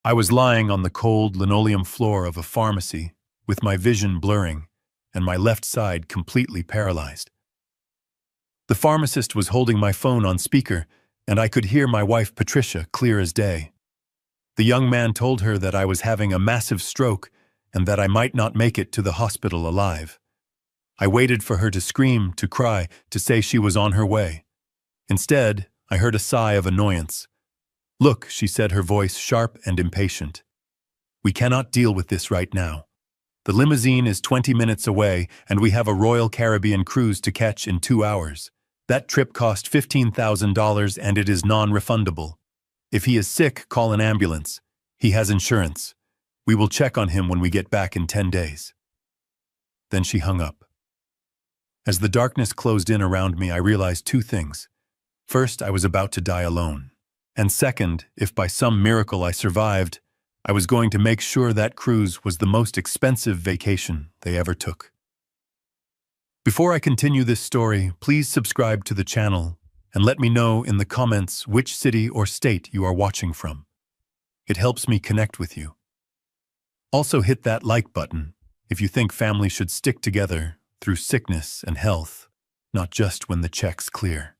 I was lying on the cold linoleum floor of a pharmacy, with my vision blurring and my left side completely paralyzed. The pharmacist was holding my phone on speaker, and I could hear my wife Patricia clear as day. The young man told her that I was having a massive stroke and that I might not make it to the hospital alive. I waited for her to scream, to cry, to say she was on her way. Instead, I heard a sigh of annoyance. "Look," she said, her voice sharp and impatient. "We cannot deal with this right now. The limousine is 20 minutes away, and we have a Royal Caribbean cruise to catch in 2 hours. That trip cost $15,000 and it is non-refundable. If he is sick, call an ambulance. He has insurance. We will check on him when we get back in 10 days. Then she hung up. As the darkness closed in around me, I realized two things. First, I was about to die alone. And second, if by some miracle I survived, I was going to make sure that cruise was the most expensive vacation they ever took. Before I continue this story, please subscribe to the channel and let me know in the comments which city or state you are watching from. It helps me connect with you. Also hit that like button if you think family should stick together through sickness and health, not just when the check's clear.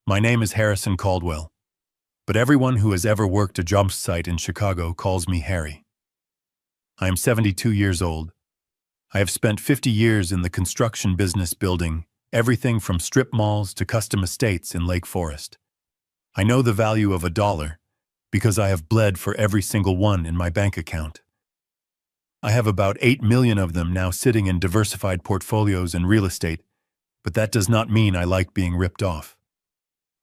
My name is Harrison Caldwell, but everyone who has ever worked a job site in Chicago calls me Harry. I am 72 years old. I have spent 50 years in the construction business building everything from strip malls to custom estates in Lake Forest. I know the value of $1 because I have bled for every single one in my bank account. I have about 8 million of them now sitting in diversified portfolios and real estate, but that does not mean I like being ripped off.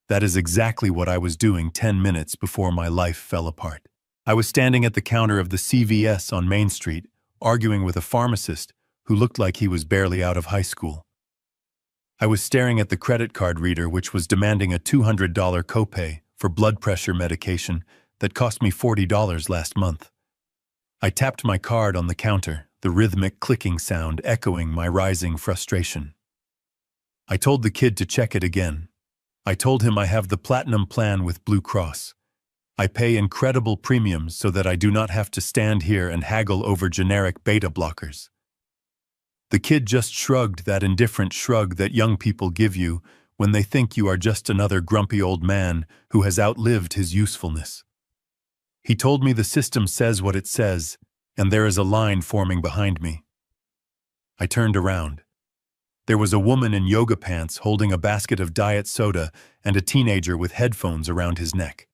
That is exactly what I was doing 10 minutes before my life fell apart. I was standing at the counter of the CVS on Main Street, arguing with a pharmacist who looked like he was barely out of high school. I was staring at the credit card reader, which was demanding a $200 copay for blood pressure medication that cost me $40 last month. I tapped my card on the counter, the rhythmic clicking sound echoing my rising frustration. I told the kid to check it again. I told him I have the Platinum plan with Blue Cross. I pay incredible premiums so that I do not have to stand here and haggle over generic beta blockers. The kid just shrugged that indifferent shrug that young people give you when they think you are just another grumpy old man who has outlived his usefulness. He told me the system says what it says, and there is a line forming behind me. I turned around. There was a woman in yoga pants holding a basket of diet soda and a teenager with headphones around his neck.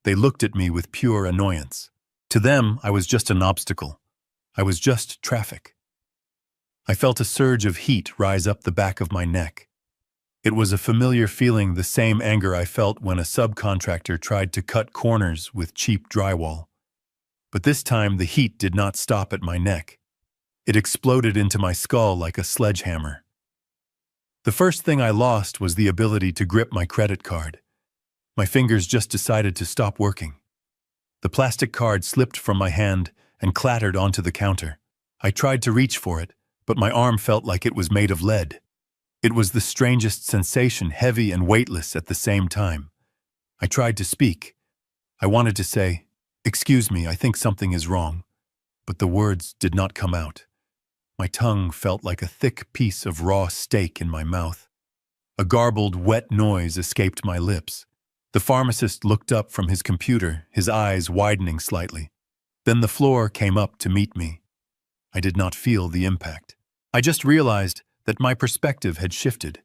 They looked at me with pure annoyance. To them, I was just an obstacle. I was just traffic. I felt a surge of heat rise up the back of my neck. It was a familiar feeling, the same anger I felt when a subcontractor tried to cut corners with cheap drywall. But this time the heat did not stop at my neck. It exploded into my skull like a sledgehammer. The first thing I lost was the ability to grip my credit card. My fingers just decided to stop working. The plastic card slipped from my hand and clattered onto the counter. I tried to reach for it, but my arm felt like it was made of lead. It was the strangest sensation, heavy and weightless at the same time. I tried to speak. I wanted to say, "Excuse me, I think something is wrong," but the words did not come out. My tongue felt like a thick piece of raw steak in my mouth. A garbled, wet noise escaped my lips. The pharmacist looked up from his computer, his eyes widening slightly. Then the floor came up to meet me. I did not feel the impact. I just realized that my perspective had shifted.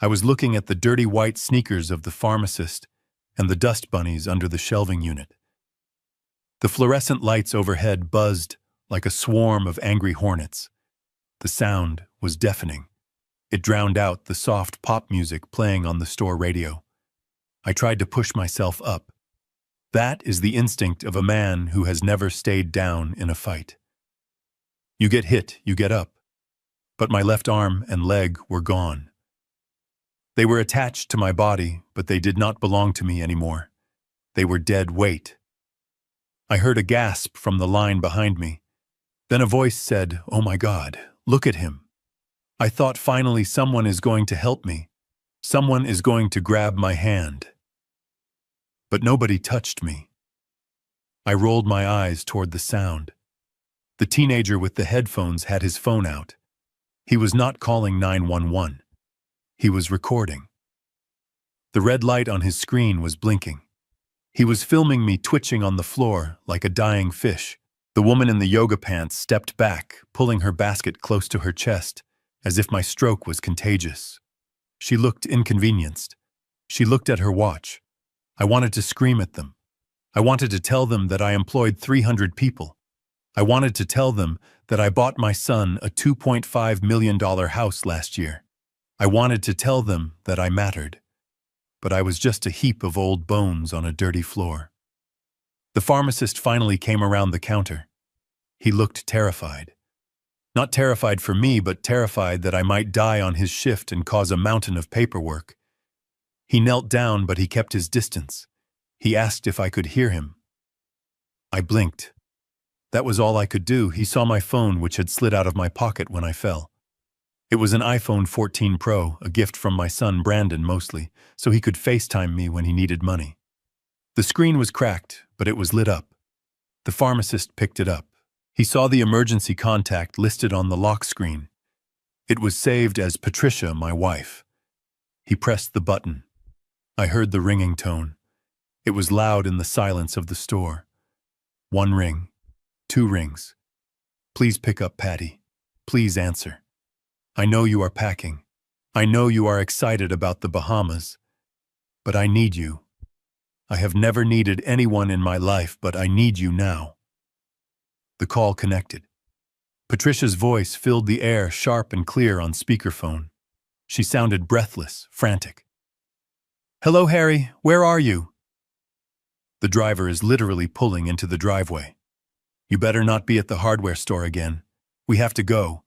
I was looking at the dirty white sneakers of the pharmacist and the dust bunnies under the shelving unit. The fluorescent lights overhead buzzed like a swarm of angry hornets. The sound was deafening. It drowned out the soft pop music playing on the store radio. I tried to push myself up. That is the instinct of a man who has never stayed down in a fight. You get hit, you get up. But my left arm and leg were gone. They were attached to my body, but they did not belong to me anymore. They were dead weight. I heard a gasp from the line behind me. Then a voice said, "Oh my God, look at him." I thought finally someone is going to help me. Someone is going to grab my hand. But nobody touched me. I rolled my eyes toward the sound. The teenager with the headphones had his phone out. He was not calling 911. He was recording. The red light on his screen was blinking. He was filming me twitching on the floor like a dying fish. The woman in the yoga pants stepped back, pulling her basket close to her chest, as if my stroke was contagious. She looked inconvenienced. She looked at her watch. I wanted to scream at them. I wanted to tell them that I employed 300 people. I wanted to tell them that I bought my son a $2.5 million house last year. I wanted to tell them that I mattered. But I was just a heap of old bones on a dirty floor. The pharmacist finally came around the counter. He looked terrified. Not terrified for me, but terrified that I might die on his shift and cause a mountain of paperwork. He knelt down, but he kept his distance. He asked if I could hear him. I blinked. That was all I could do. He saw my phone, which had slid out of my pocket when I fell. It was an iPhone 14 Pro, a gift from my son Brandon mostly, so he could FaceTime me when he needed money. The screen was cracked, but it was lit up. The pharmacist picked it up. He saw the emergency contact listed on the lock screen. It was saved as Patricia, my wife. He pressed the button. I heard the ringing tone. It was loud in the silence of the store. 1 ring. 2 rings. Please pick up, Patty. Please answer. I know you are packing. I know you are excited about the Bahamas. But I need you. I have never needed anyone in my life, but I need you now. The call connected. Patricia's voice filled the air sharp and clear on speakerphone. She sounded breathless, frantic. Hello, Harry. Where are you? The driver is literally pulling into the driveway. You better not be at the hardware store again. We have to go.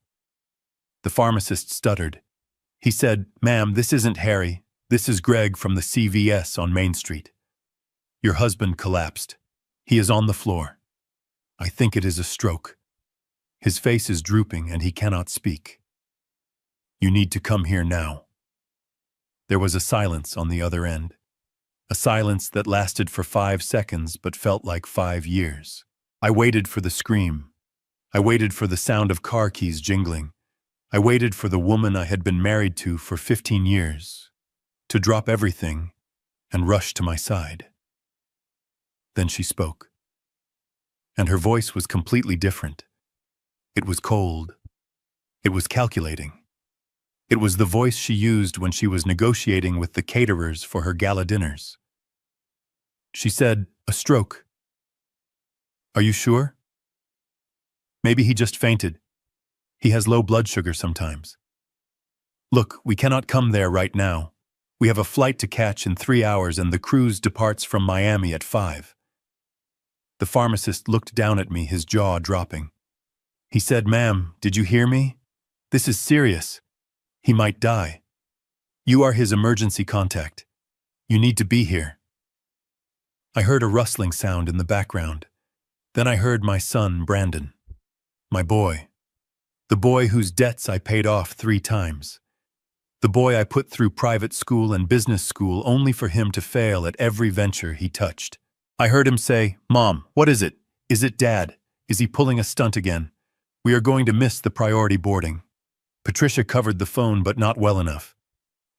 The pharmacist stuttered. He said, Ma'am, this isn't Harry. This is Greg from the CVS on Main Street. Your husband collapsed. He is on the floor. I think it is a stroke. His face is drooping and he cannot speak. You need to come here now. There was a silence on the other end. A silence that lasted for 5 seconds but felt like 5 years. I waited for the scream. I waited for the sound of car keys jingling. I waited for the woman I had been married to for 15 years to drop everything and rush to my side. Then she spoke. And her voice was completely different. It was cold. It was calculating. It was the voice she used when she was negotiating with the caterers for her gala dinners. She said, a stroke. Are you sure? Maybe he just fainted. He has low blood sugar sometimes. Look, we cannot come there right now. We have a flight to catch in 3 hours and the cruise departs from Miami at 5. The pharmacist looked down at me, his jaw dropping. He said, Ma'am, did you hear me? This is serious. He might die. You are his emergency contact. You need to be here. I heard a rustling sound in the background. Then I heard my son, Brandon. My boy. The boy whose debts I paid off 3 times. The boy I put through private school and business school only for him to fail at every venture he touched. I heard him say, Mom, what is it? Is it Dad? Is he pulling a stunt again? We are going to miss the priority boarding. Patricia covered the phone, but not well enough.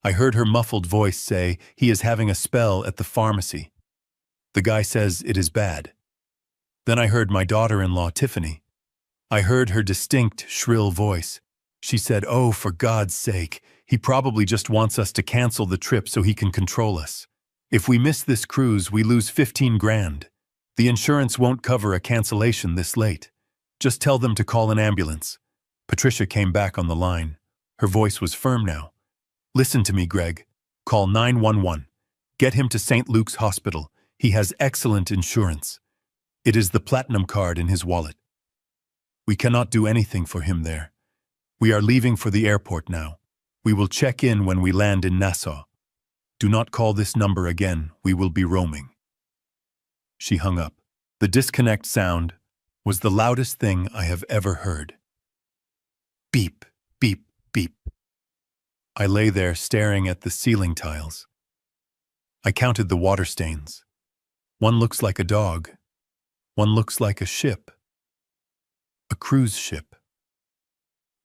I heard her muffled voice say, he is having a spell at the pharmacy. The guy says it is bad. Then I heard my daughter-in-law, Tiffany. I heard her distinct, shrill voice. She said, oh, for God's sake, he probably just wants us to cancel the trip so he can control us. If we miss this cruise, we lose 15 grand. The insurance won't cover a cancellation this late. Just tell them to call an ambulance. Patricia came back on the line. Her voice was firm now. Listen to me, Greg. Call 911. Get him to St. Luke's Hospital. He has excellent insurance. It is the platinum card in his wallet. We cannot do anything for him there. We are leaving for the airport now. We will check in when we land in Nassau. Do not call this number again. We will be roaming. She hung up. The disconnect sound was the loudest thing I have ever heard. Beep, beep, beep. I lay there staring at the ceiling tiles. I counted the water stains. One looks like a dog. One looks like a ship, a cruise ship.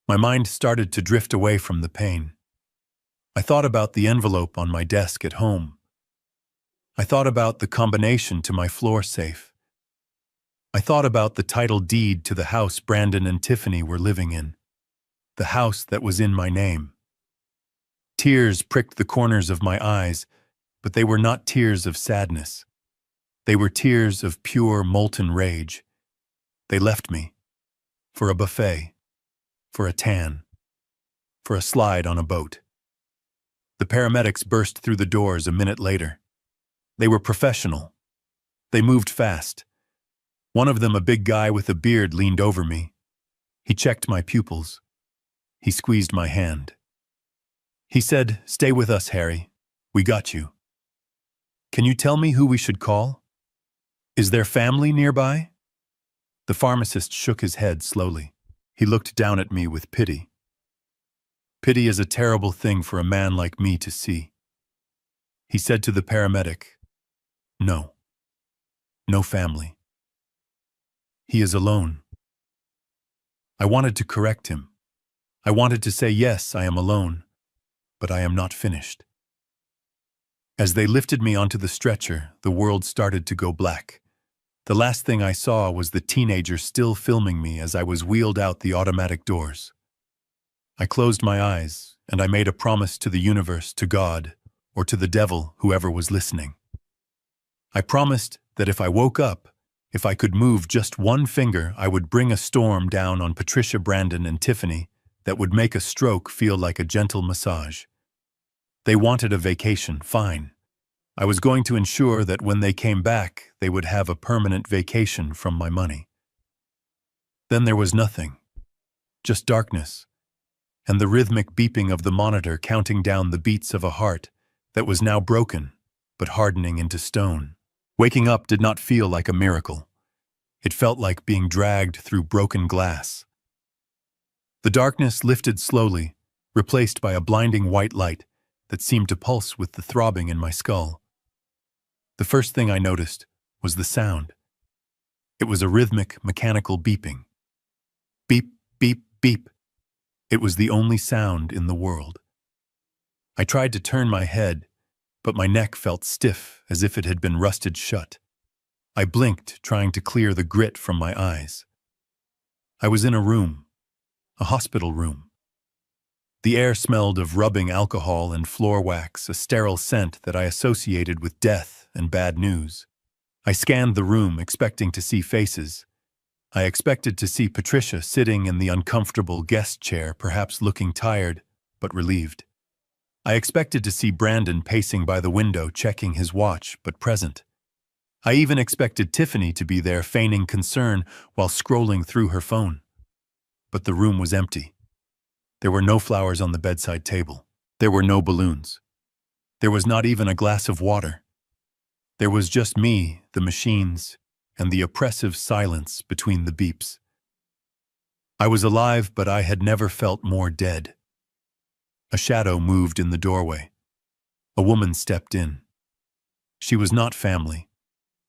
My mind started to drift away from the pain. I thought about the envelope on my desk at home. I thought about the combination to my floor safe. I thought about the title deed to the house Brandon and Tiffany were living in, the house that was in my name. Tears pricked the corners of my eyes, but they were not tears of sadness. They were tears of pure, molten rage. They left me for a buffet, for a tan, for a slide on a boat. The paramedics burst through the doors a minute later. They were professional. They moved fast. One of them, a big guy with a beard, leaned over me. He checked my pupils. He squeezed my hand. He said, "Stay with us, Harry. We got you. Can you tell me who we should call? Is there family nearby?" The pharmacist shook his head slowly. He looked down at me with pity. Pity is a terrible thing for a man like me to see. He said to the paramedic, "No. No family. He is alone." I wanted to correct him. I wanted to say, "Yes, I am alone, but I am not finished." As they lifted me onto the stretcher, the world started to go black. The last thing I saw was the teenager still filming me as I was wheeled out the automatic doors. I closed my eyes, and I made a promise to the universe, to God, or to the devil, whoever was listening. I promised that if I woke up, if I could move just one finger, I would bring a storm down on Patricia, Brandon, and Tiffany that would make a stroke feel like a gentle massage. They wanted a vacation, fine. I was going to ensure that when they came back, they would have a permanent vacation from my money. Then there was nothing, just darkness, and the rhythmic beeping of the monitor counting down the beats of a heart that was now broken, but hardening into stone. Waking up did not feel like a miracle. It felt like being dragged through broken glass. The darkness lifted slowly, replaced by a blinding white light that seemed to pulse with the throbbing in my skull. The first thing I noticed was the sound. It was a rhythmic, mechanical beeping. Beep, beep, beep. It was the only sound in the world. I tried to turn my head, but my neck felt stiff as if it had been rusted shut. I blinked, trying to clear the grit from my eyes. I was in a room, a hospital room. The air smelled of rubbing alcohol and floor wax, a sterile scent that I associated with death and bad news. I scanned the room, expecting to see faces. I expected to see Patricia sitting in the uncomfortable guest chair, perhaps looking tired, but relieved. I expected to see Brandon pacing by the window, checking his watch, but present. I even expected Tiffany to be there, feigning concern while scrolling through her phone. But the room was empty. There were no flowers on the bedside table. There were no balloons. There was not even a glass of water. There was just me, the machines, and the oppressive silence between the beeps. I was alive, but I had never felt more dead. A shadow moved in the doorway. A woman stepped in. She was not family.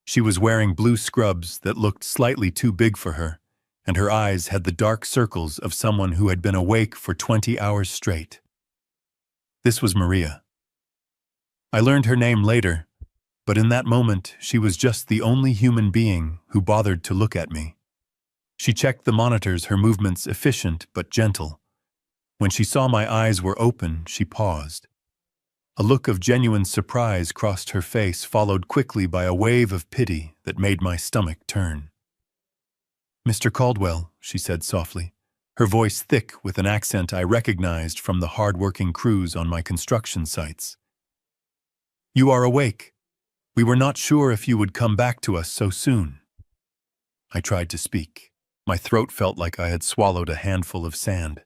She was wearing blue scrubs that looked slightly too big for her, and her eyes had the dark circles of someone who had been awake for 20 hours straight. This was Maria. I learned her name later, but in that moment she was just the only human being who bothered to look at me. She checked the monitors, her movements efficient but gentle. When she saw my eyes were open, she paused. A look of genuine surprise crossed her face, followed quickly by a wave of pity that made my stomach turn. "Mr. Caldwell," she said softly, her voice thick with an accent I recognized from the hard-working crews on my construction sites. "You are awake. We were not sure if you would come back to us so soon." I tried to speak. My throat felt like I had swallowed a handful of sand.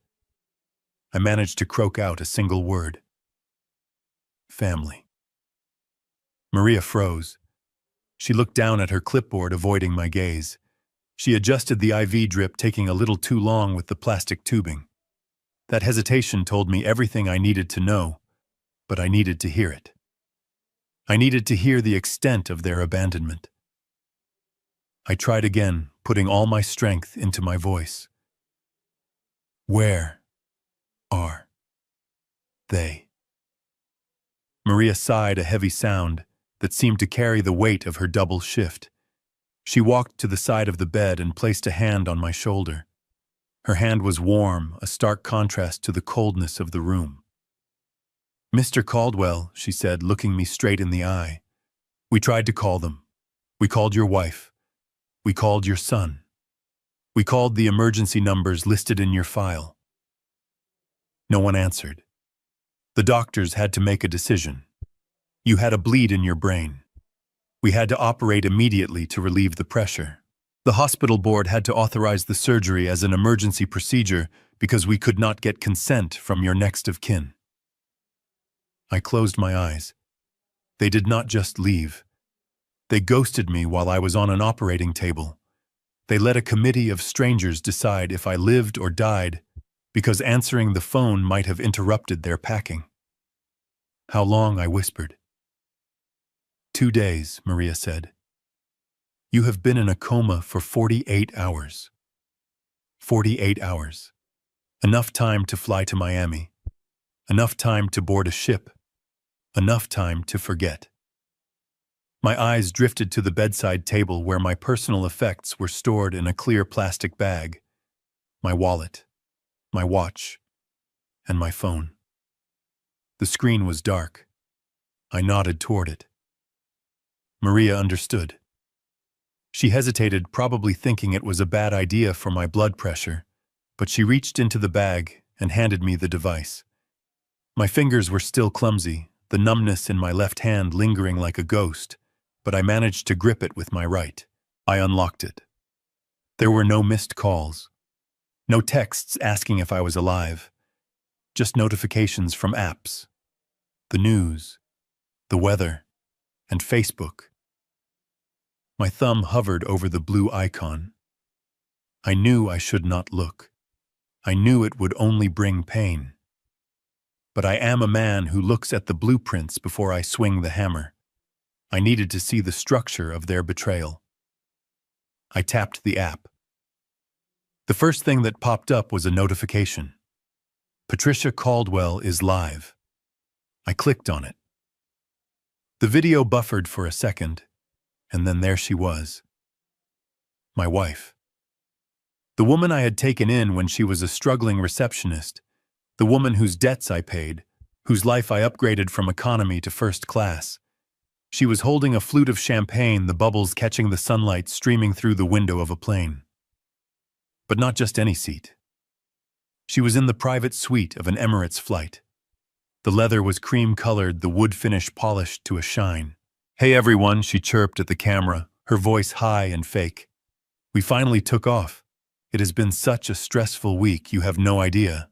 I managed to croak out a single word. "Family." Maria froze. She looked down at her clipboard, avoiding my gaze. She adjusted the IV drip, taking a little too long with the plastic tubing. That hesitation told me everything I needed to know, but I needed to hear it. I needed to hear the extent of their abandonment. I tried again, putting all my strength into my voice. Where are they? Maria sighed a heavy sound that seemed to carry the weight of her double shift. She walked to the side of the bed and placed a hand on my shoulder. Her hand was warm, a stark contrast to the coldness of the room. Mr. Caldwell, she said, looking me straight in the eye. We tried to call them. We called your wife. We called your son. We called the emergency numbers listed in your file. No one answered. The doctors had to make a decision. You had a bleed in your brain. We had to operate immediately to relieve the pressure. The hospital board had to authorize the surgery as an emergency procedure because we could not get consent from your next of kin. I closed my eyes. They did not just leave. They ghosted me while I was on an operating table. They let a committee of strangers decide if I lived or died because answering the phone might have interrupted their packing. How long? I whispered. 2 days, Maria said. You have been in a coma for 48 hours. 48 hours. Enough time to fly to Miami. Enough time to board a ship. Enough time to forget. My eyes drifted to the bedside table where my personal effects were stored in a clear plastic bag. My wallet, my watch, and my phone. The screen was dark. I nodded toward it. Maria understood. She hesitated, probably thinking it was a bad idea for my blood pressure, but she reached into the bag and handed me the device. My fingers were still clumsy, the numbness in my left hand lingering like a ghost, but I managed to grip it with my right. I unlocked it. There were no missed calls, no texts asking if I was alive, just notifications from apps, the news, the weather, and Facebook. My thumb hovered over the blue icon. I knew I should not look. I knew it would only bring pain. But I am a man who looks at the blueprints before I swing the hammer. I needed to see the structure of their betrayal. I tapped the app. The first thing that popped up was a notification. Patricia Caldwell is live. I clicked on it. The video buffered for a second, and then there she was. My wife. The woman I had taken in when she was a struggling receptionist, the woman whose debts I paid, whose life I upgraded from economy to first class. She was holding a flute of champagne, the bubbles catching the sunlight streaming through the window of a plane. But not just any seat. She was in the private suite of an Emirates flight. The leather was cream-colored, the wood finish polished to a shine. Hey everyone, she chirped at the camera, her voice high and fake. We finally took off. It has been such a stressful week, you have no idea.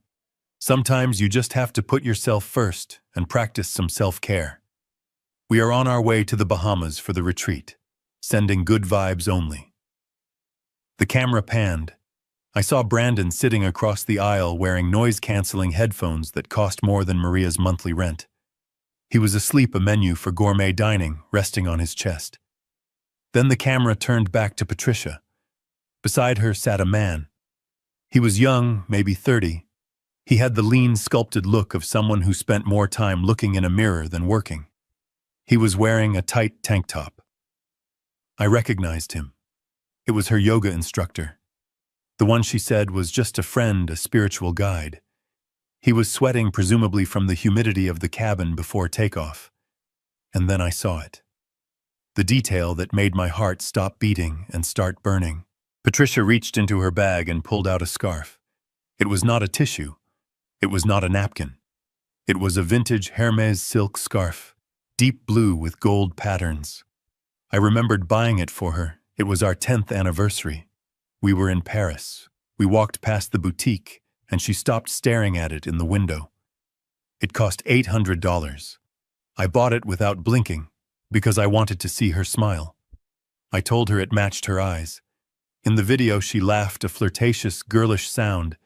Sometimes you just have to put yourself first and practice some self-care. We are on our way to the Bahamas for the retreat, sending good vibes only. The camera panned. I saw Brandon sitting across the aisle wearing noise-canceling headphones that cost more than Maria's monthly rent. He was asleep, a menu for gourmet dining resting on his chest. Then the camera turned back to Patricia. Beside her sat a man. He was young, maybe 30. He had the lean, sculpted look of someone who spent more time looking in a mirror than working. He was wearing a tight tank top. I recognized him. It was her yoga instructor. The one she said was just a friend, a spiritual guide. He was sweating, presumably from the humidity of the cabin before takeoff. And then I saw it. The detail that made my heart stop beating and start burning. Patricia reached into her bag and pulled out a scarf. It was not a tissue. It was not a napkin. It was a vintage Hermes silk scarf, deep blue with gold patterns. I remembered buying it for her. It was our 10th anniversary. We were in Paris. We walked past the boutique, and she stopped staring at it in the window. It cost $800. I bought it without blinking, because I wanted to see her smile. I told her it matched her eyes. In the video, she laughed a flirtatious, girlish sound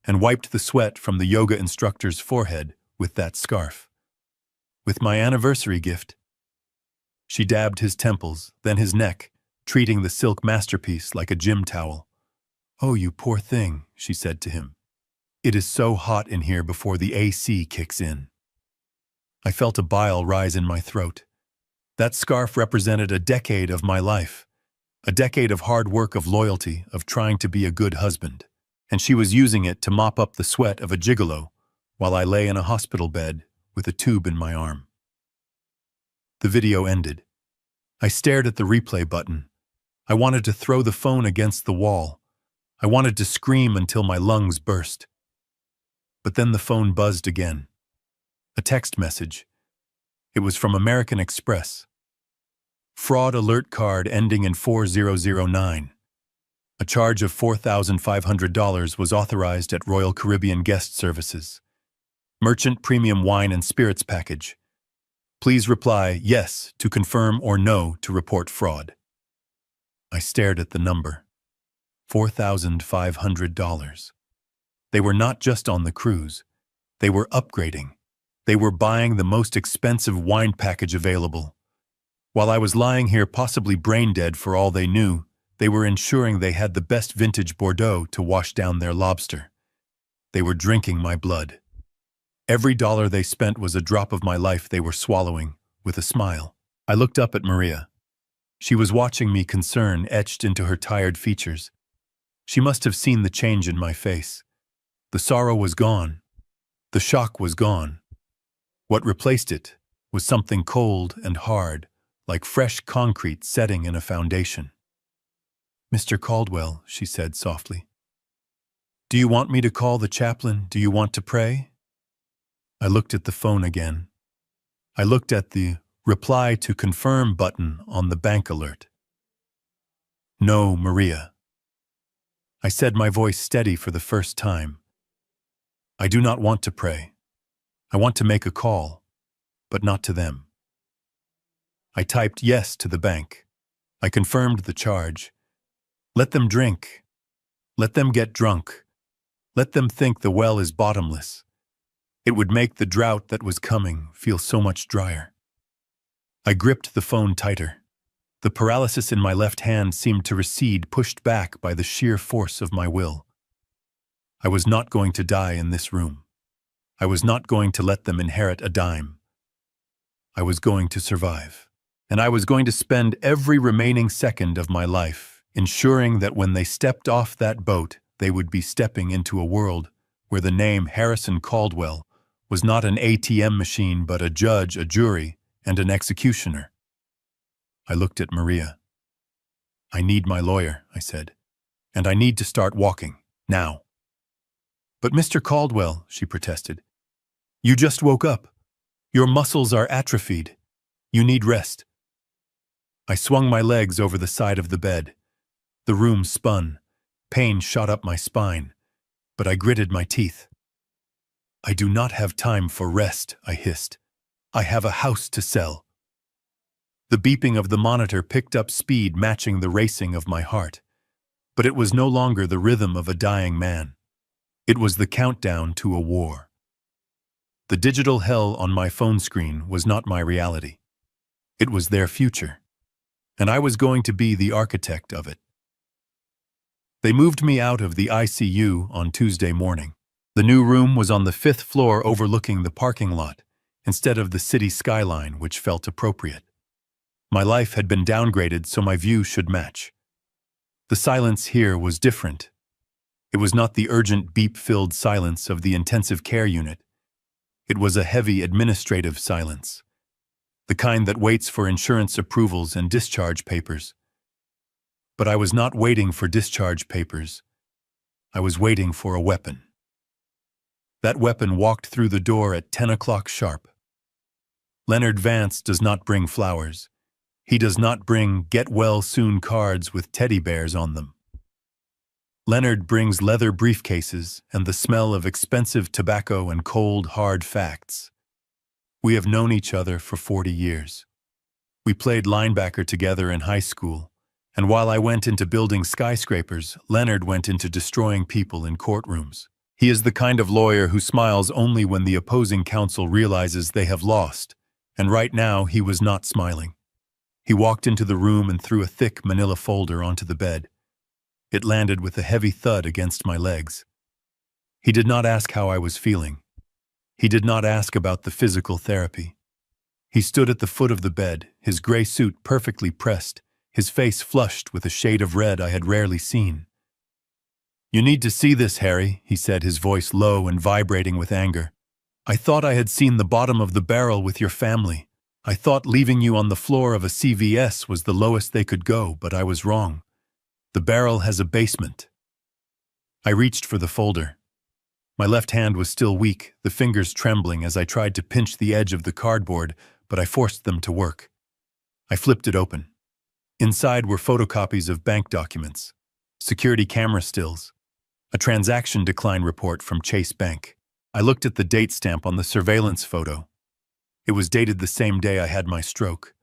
and wiped the sweat from the yoga instructor's forehead with that scarf. With my anniversary gift. She dabbed his temples, then his neck, treating the silk masterpiece like a gym towel. "Oh, you poor thing," she said to him. "It is so hot in here before the AC kicks in." I felt a bile rise in my throat. That scarf represented a decade of my life, a decade of hard work, of loyalty, of trying to be a good husband. And she was using it to mop up the sweat of a gigolo while I lay in a hospital bed with a tube in my arm. The video ended. I stared at the replay button. I wanted to throw the phone against the wall. I wanted to scream until my lungs burst. But then the phone buzzed again. A text message. It was from American Express. Fraud alert card ending in 4009. A charge of $4,500 was authorized at Royal Caribbean Guest Services. Merchant Premium Wine and Spirits Package. Please reply yes to confirm or no to report fraud. I stared at the number. $4,500. They were not just on the cruise. They were upgrading. They were buying the most expensive wine package available. While I was lying here possibly brain dead for all they knew, they were ensuring they had the best vintage Bordeaux to wash down their lobster. They were drinking my blood. Every dollar they spent was a drop of my life they were swallowing, with a smile. I looked up at Maria. She was watching me, concern etched into her tired features. She must have seen the change in my face. The sorrow was gone. The shock was gone. What replaced it was something cold and hard, like fresh concrete setting in a foundation. "Mr. Caldwell," she said softly. "Do you want me to call the chaplain? Do you want to pray?" I looked at the phone again. I looked at the reply to confirm button on the bank alert. "No, Maria." I said, my voice steady for the first time. "I do not want to pray. I want to make a call, but not to them." I typed yes to the bank. I confirmed the charge. Let them drink. Let them get drunk. Let them think the well is bottomless. It would make the drought that was coming feel so much drier. I gripped the phone tighter. The paralysis in my left hand seemed to recede, pushed back by the sheer force of my will. I was not going to die in this room. I was not going to let them inherit a dime. I was going to survive. And I was going to spend every remaining second of my life ensuring that when they stepped off that boat, they would be stepping into a world where the name Harrison Caldwell was not an ATM machine but a judge, a jury, and an executioner. I looked at Maria. "I need my lawyer," I said, "and I need to start walking, now." "But Mr. Caldwell," she protested, "you just woke up. Your muscles are atrophied. You need rest." I swung my legs over the side of the bed. The room spun. Pain shot up my spine, but I gritted my teeth. "I do not have time for rest," I hissed. "I have a house to sell." The beeping of the monitor picked up speed, matching the racing of my heart. But it was no longer the rhythm of a dying man. It was the countdown to a war. The digital hell on my phone screen was not my reality. It was their future, and I was going to be the architect of it. They moved me out of the ICU on Tuesday morning. The new room was on the 5th floor overlooking the parking lot, instead of the city skyline, which felt appropriate. My life had been downgraded so my view should match. The silence here was different. It was not the urgent beep-filled silence of the intensive care unit. It was a heavy administrative silence, the kind that waits for insurance approvals and discharge papers. But I was not waiting for discharge papers. I was waiting for a weapon. That weapon walked through the door at 10 o'clock sharp. Leonard Vance does not bring flowers. He does not bring get-well-soon cards with teddy bears on them. Leonard brings leather briefcases and the smell of expensive tobacco and cold, hard facts. We have known each other for 40 years. We played linebacker together in high school, and while I went into building skyscrapers, Leonard went into destroying people in courtrooms. He is the kind of lawyer who smiles only when the opposing counsel realizes they have lost, and right now he was not smiling. He walked into the room and threw a thick manila folder onto the bed. It landed with a heavy thud against my legs. He did not ask how I was feeling. He did not ask about the physical therapy. He stood at the foot of the bed, his gray suit perfectly pressed, his face flushed with a shade of red I had rarely seen. "You need to see this, Harry," he said, his voice low and vibrating with anger. "I thought I had seen the bottom of the barrel with your family. I thought leaving you on the floor of a CVS was the lowest they could go, but I was wrong. The barrel has a basement." I reached for the folder. My left hand was still weak, the fingers trembling as I tried to pinch the edge of the cardboard, but I forced them to work. I flipped it open. Inside were photocopies of bank documents, security camera stills, a transaction decline report from Chase Bank. I looked at the date stamp on the surveillance photo. It was dated the same day I had my stroke.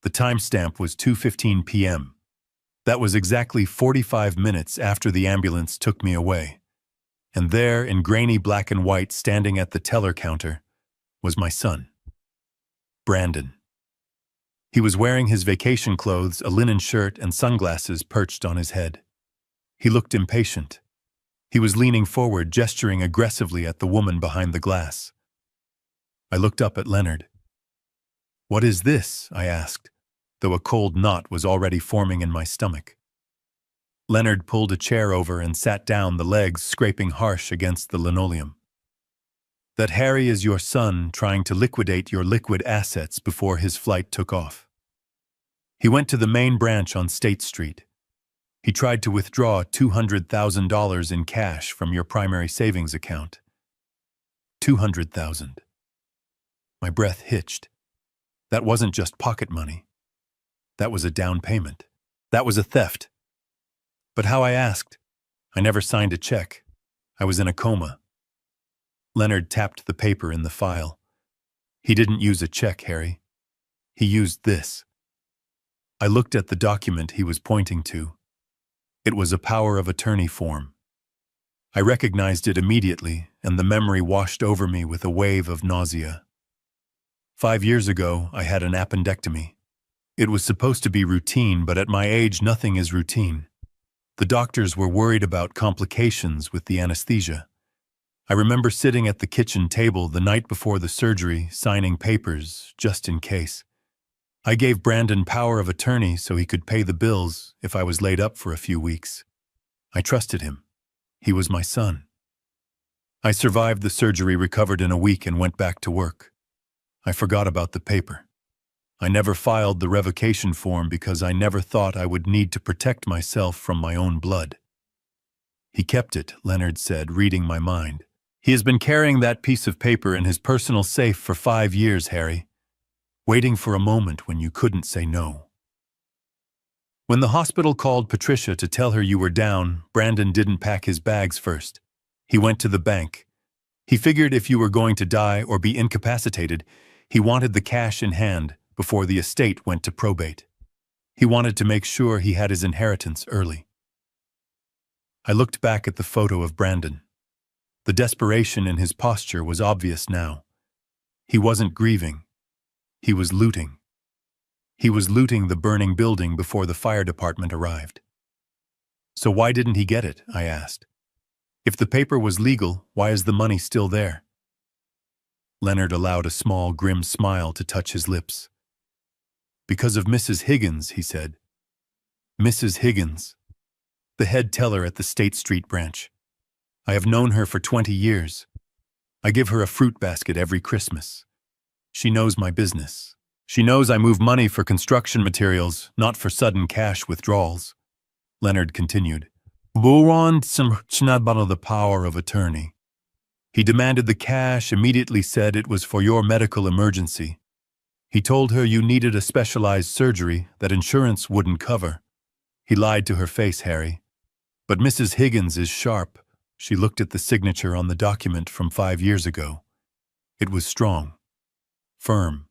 The timestamp was 2:15 p.m. That was exactly 45 minutes after the ambulance took me away. And there, in grainy black and white, standing at the teller counter, was my son, Brandon. He was wearing his vacation clothes, a linen shirt, and sunglasses perched on his head. He looked impatient. He was leaning forward, gesturing aggressively at the woman behind the glass. I looked up at Leonard. "What is this?" I asked, though a cold knot was already forming in my stomach. Leonard pulled a chair over and sat down, the legs scraping harsh against the linoleum. "That Harry is your son trying to liquidate your liquid assets before his flight took off. He went to the main branch on State Street. He tried to withdraw $200,000 in cash from your primary savings account. $200,000. My breath hitched. That wasn't just pocket money. That was a down payment. That was a theft. But how, I asked? I never signed a check. I was in a coma." Leonard tapped the paper in the file. "He didn't use a check, Harry. He used this." I looked at the document he was pointing to. It was a power of attorney form. I recognized it immediately, and the memory washed over me with a wave of nausea. 5 years ago, I had an appendectomy. It was supposed to be routine, but at my age, nothing is routine. The doctors were worried about complications with the anesthesia. I remember sitting at the kitchen table the night before the surgery, signing papers, just in case. I gave Brandon power of attorney so he could pay the bills if I was laid up for a few weeks. I trusted him. He was my son. I survived the surgery, recovered in a week, and went back to work. I forgot about the paper. I never filed the revocation form because I never thought I would need to protect myself from my own blood. "He kept it," Leonard said, reading my mind. "He has been carrying that piece of paper in his personal safe for 5 years, Harry, waiting for a moment when you couldn't say no." "When the hospital called Patricia to tell her you were down, Brandon didn't pack his bags first. He went to the bank. He figured if you were going to die or be incapacitated, he wanted the cash in hand before the estate went to probate. He wanted to make sure he had his inheritance early." I looked back at the photo of Brandon. The desperation in his posture was obvious now. He wasn't grieving. He was looting. He was looting the burning building before the fire department arrived. "So why didn't he get it?" I asked. "If the paper was legal, why is the money still there?" Leonard allowed a small, grim smile to touch his lips. "Because of Mrs. Higgins," he said. "Mrs. Higgins, the head teller at the State Street branch. I have known her for 20 years. I give her a fruit basket every Christmas. She knows my business. She knows I move money for construction materials, not for sudden cash withdrawals." Leonard continued. "Buron the power of attorney. He demanded the cash, immediately said it was for your medical emergency. He told her you needed a specialized surgery that insurance wouldn't cover. He lied to her face, Harry. But Mrs. Higgins is sharp. She looked at the signature on the document from 5 years ago. It was strong, firm.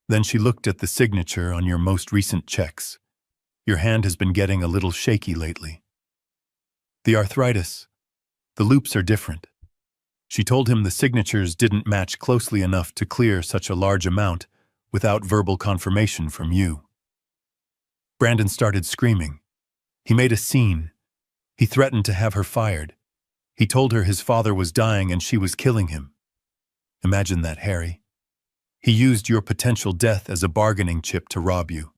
Then she looked at the signature on your most recent checks. Your hand has been getting a little shaky lately. The arthritis. The loops are different. She told him the signatures didn't match closely enough to clear such a large amount without verbal confirmation from you. Brandon started screaming. He made a scene. He threatened to have her fired. He told her his father was dying and she was killing him. Imagine that, Harry. He used your potential death as a bargaining chip to rob you.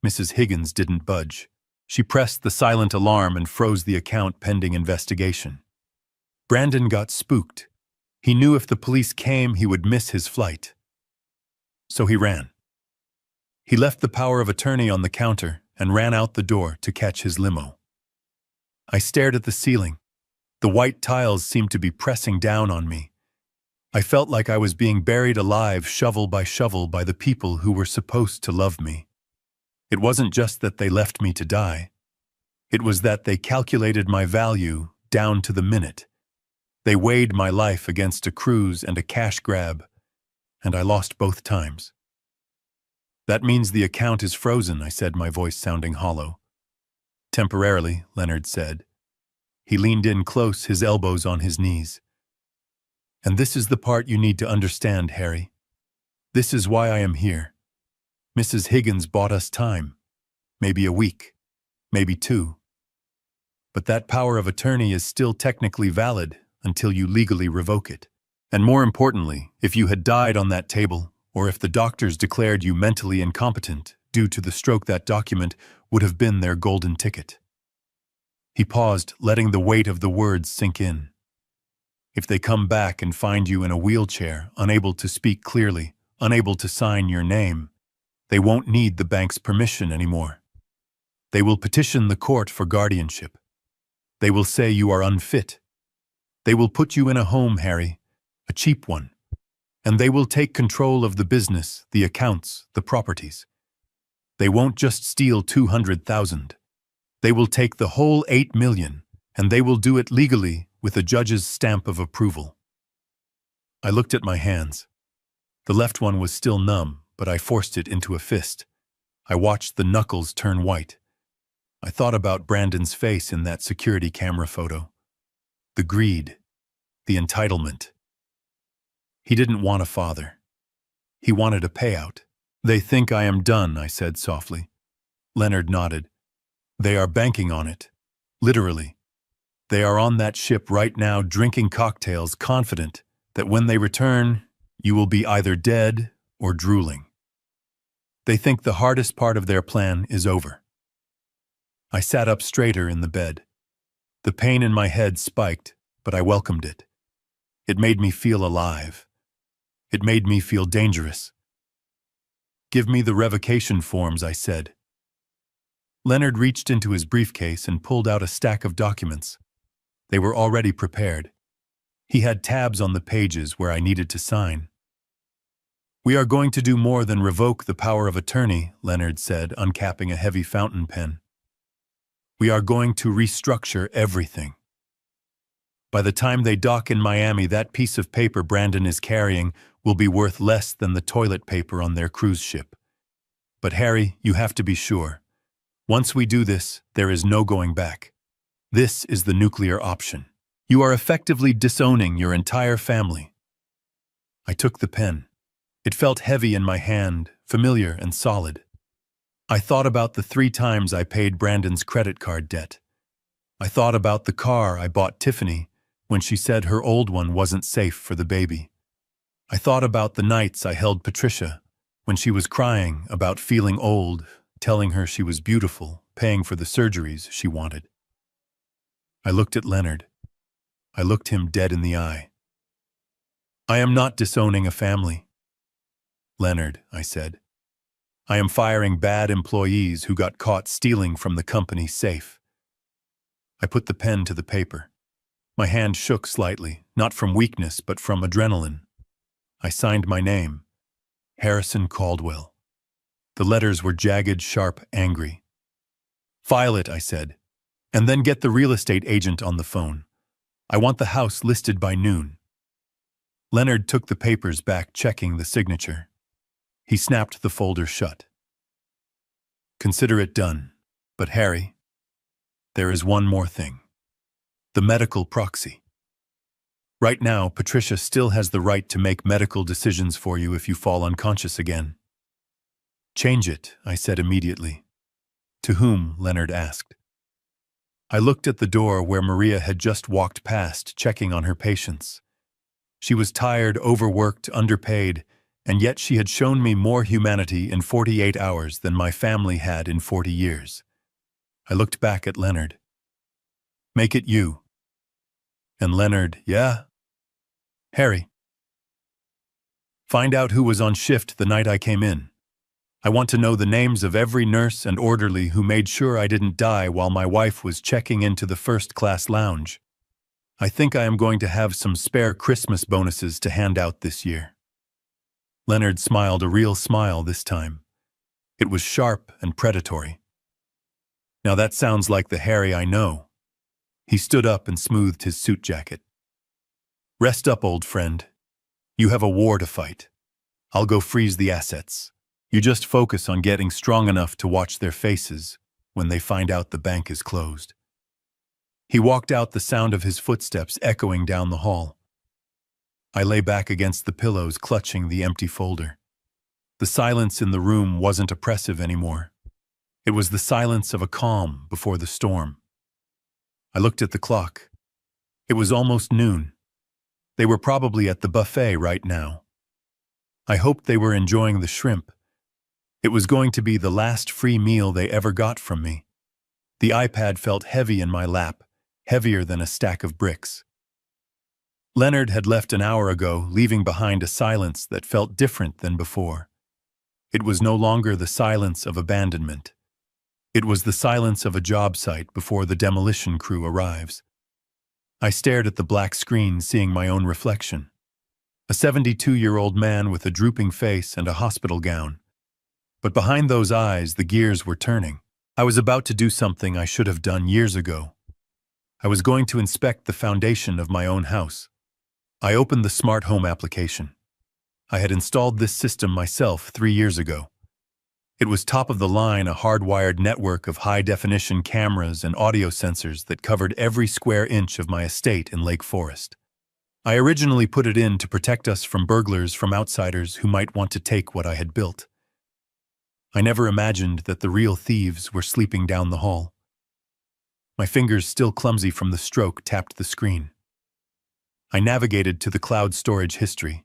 Mrs. Higgins didn't budge. She pressed the silent alarm and froze the account pending investigation. Brandon got spooked. He knew if the police came, he would miss his flight. So he ran. He left the power of attorney on the counter and ran out the door to catch his limo. I stared at the ceiling. The white tiles seemed to be pressing down on me. I felt like I was being buried alive, shovel by the people who were supposed to love me. It wasn't just that they left me to die. It was that they calculated my value down to the minute. They weighed my life against a cruise and a cash grab, and I lost both times. That means the account is frozen, I said, my voice sounding hollow. Temporarily, Leonard said. He leaned in close, his elbows on his knees. And this is the part you need to understand, Harry. This is why I am here. Mrs. Higgins bought us time. Maybe a week. Maybe 2. But that power of attorney is still technically valid until you legally revoke it. And more importantly, if you had died on that table, or if the doctors declared you mentally incompetent due to the stroke, that document would have been their golden ticket. He paused, letting the weight of the words sink in. If they come back and find you in a wheelchair, unable to speak clearly, unable to sign your name, they won't need the bank's permission anymore. They will petition the court for guardianship. They will say you are unfit. They will put you in a home, Harry, a cheap one. And they will take control of the business, the accounts, the properties. They won't just steal 200,000. They will take the whole 8 million, and they will do it legally with a judge's stamp of approval. I looked at my hands. The left one was still numb, but I forced it into a fist. I watched the knuckles turn white. I thought about Brandon's face in that security camera photo. The greed, the entitlement. He didn't want a father. He wanted a payout. They think I am done, I said softly. Leonard nodded. They are banking on it. Literally. They are on that ship right now drinking cocktails, confident that when they return, you will be either dead or drooling. They think the hardest part of their plan is over. I sat up straighter in the bed. The pain in my head spiked, but I welcomed it. It made me feel alive. It made me feel dangerous. Give me the revocation forms, I said. Leonard reached into his briefcase and pulled out a stack of documents. They were already prepared. He had tabs on the pages where I needed to sign. We are going to do more than revoke the power of attorney, Leonard said, uncapping a heavy fountain pen. We are going to restructure everything. By the time they dock in Miami, that piece of paper Brandon is carrying will be worth less than the toilet paper on their cruise ship. But Harry, you have to be sure. Once we do this, there is no going back. This is the nuclear option. You are effectively disowning your entire family. I took the pen. It felt heavy in my hand, familiar and solid. I thought about the 3 times I paid Brandon's credit card debt. I thought about the car I bought Tiffany when she said her old one wasn't safe for the baby. I thought about the nights I held Patricia when she was crying about feeling old, telling her she was beautiful, paying for the surgeries she wanted. I looked at Leonard. I looked him dead in the eye. I am not disowning a family. Leonard, I said. I am firing bad employees who got caught stealing from the company safe. I put the pen to the paper. My hand shook slightly, not from weakness but from adrenaline. I signed my name, Harrison Caldwell. The letters were jagged, sharp, angry. File it, I said, and then get the real estate agent on the phone. I want the house listed by noon. Leonard took the papers back, checking the signature. He snapped the folder shut. Consider it done. But Harry, there is one more thing. The medical proxy. Right now, Patricia still has the right to make medical decisions for you if you fall unconscious again. Change it, I said immediately. To whom? Leonard asked. I looked at the door where Maria had just walked past, checking on her patients. She was tired, overworked, underpaid, and yet she had shown me more humanity in 48 hours than my family had in 40 years. I looked back at Leonard. Make it you. And Leonard, yeah? Harry. Find out who was on shift the night I came in. I want to know the names of every nurse and orderly who made sure I didn't die while my wife was checking into the first-class lounge. I think I am going to have some spare Christmas bonuses to hand out this year. Leonard smiled, a real smile this time. It was sharp and predatory. Now that sounds like the Harry I know. He stood up and smoothed his suit jacket. Rest up, old friend. You have a war to fight. I'll go freeze the assets. You just focus on getting strong enough to watch their faces when they find out the bank is closed. He walked out, the sound of his footsteps echoing down the hall. I lay back against the pillows, clutching the empty folder. The silence in the room wasn't oppressive anymore. It was the silence of a calm before the storm. I looked at the clock. It was almost noon. They were probably at the buffet right now. I hoped they were enjoying the shrimp. It was going to be the last free meal they ever got from me. The iPad felt heavy in my lap, heavier than a stack of bricks. Leonard had left an hour ago, leaving behind a silence that felt different than before. It was no longer the silence of abandonment. It was the silence of a job site before the demolition crew arrives. I stared at the black screen, seeing my own reflection. A 72-year-old man with a drooping face and a hospital gown. But behind those eyes, the gears were turning. I was about to do something I should have done years ago. I was going to inspect the foundation of my own house. I opened the smart home application. I had installed this system myself 3 years ago. It was top of the line, a hardwired network of high-definition cameras and audio sensors that covered every square inch of my estate in Lake Forest. I originally put it in to protect us from burglars, from outsiders who might want to take what I had built. I never imagined that the real thieves were sleeping down the hall. My fingers, still clumsy from the stroke, tapped the screen. I navigated to the cloud storage history.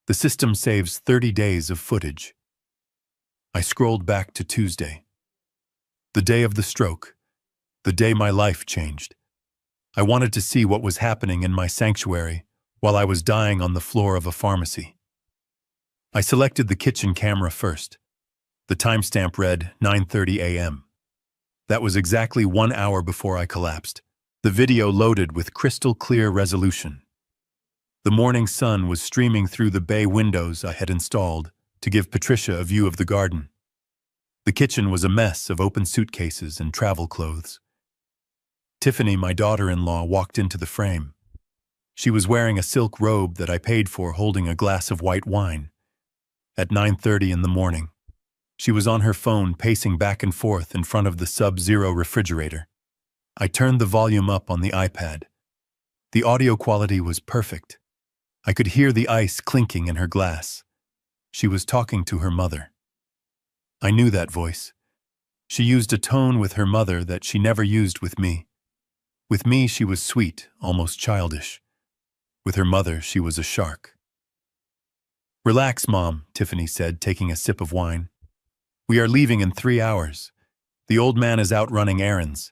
The system saves 30 days of footage. I scrolled back to Tuesday. The day of the stroke. The day my life changed. I wanted to see what was happening in my sanctuary while I was dying on the floor of a pharmacy. I selected the kitchen camera first. The timestamp read 9:30 a.m. That was exactly 1 hour before I collapsed. The video loaded with crystal clear resolution. The morning sun was streaming through the bay windows I had installed to give Patricia a view of the garden. The kitchen was a mess of open suitcases and travel clothes. Tiffany, my daughter-in-law, walked into the frame. She was wearing a silk robe that I paid for, holding a glass of white wine. At 9:30 in the morning, she was on her phone, pacing back and forth in front of the Sub-Zero refrigerator. I turned the volume up on the iPad. The audio quality was perfect. I could hear the ice clinking in her glass. She was talking to her mother. I knew that voice. She used a tone with her mother that she never used with me. With me, she was sweet, almost childish. With her mother, she was a shark. "Relax, Mom," Tiffany said, taking a sip of wine. "We are leaving in 3 hours. The old man is out running errands.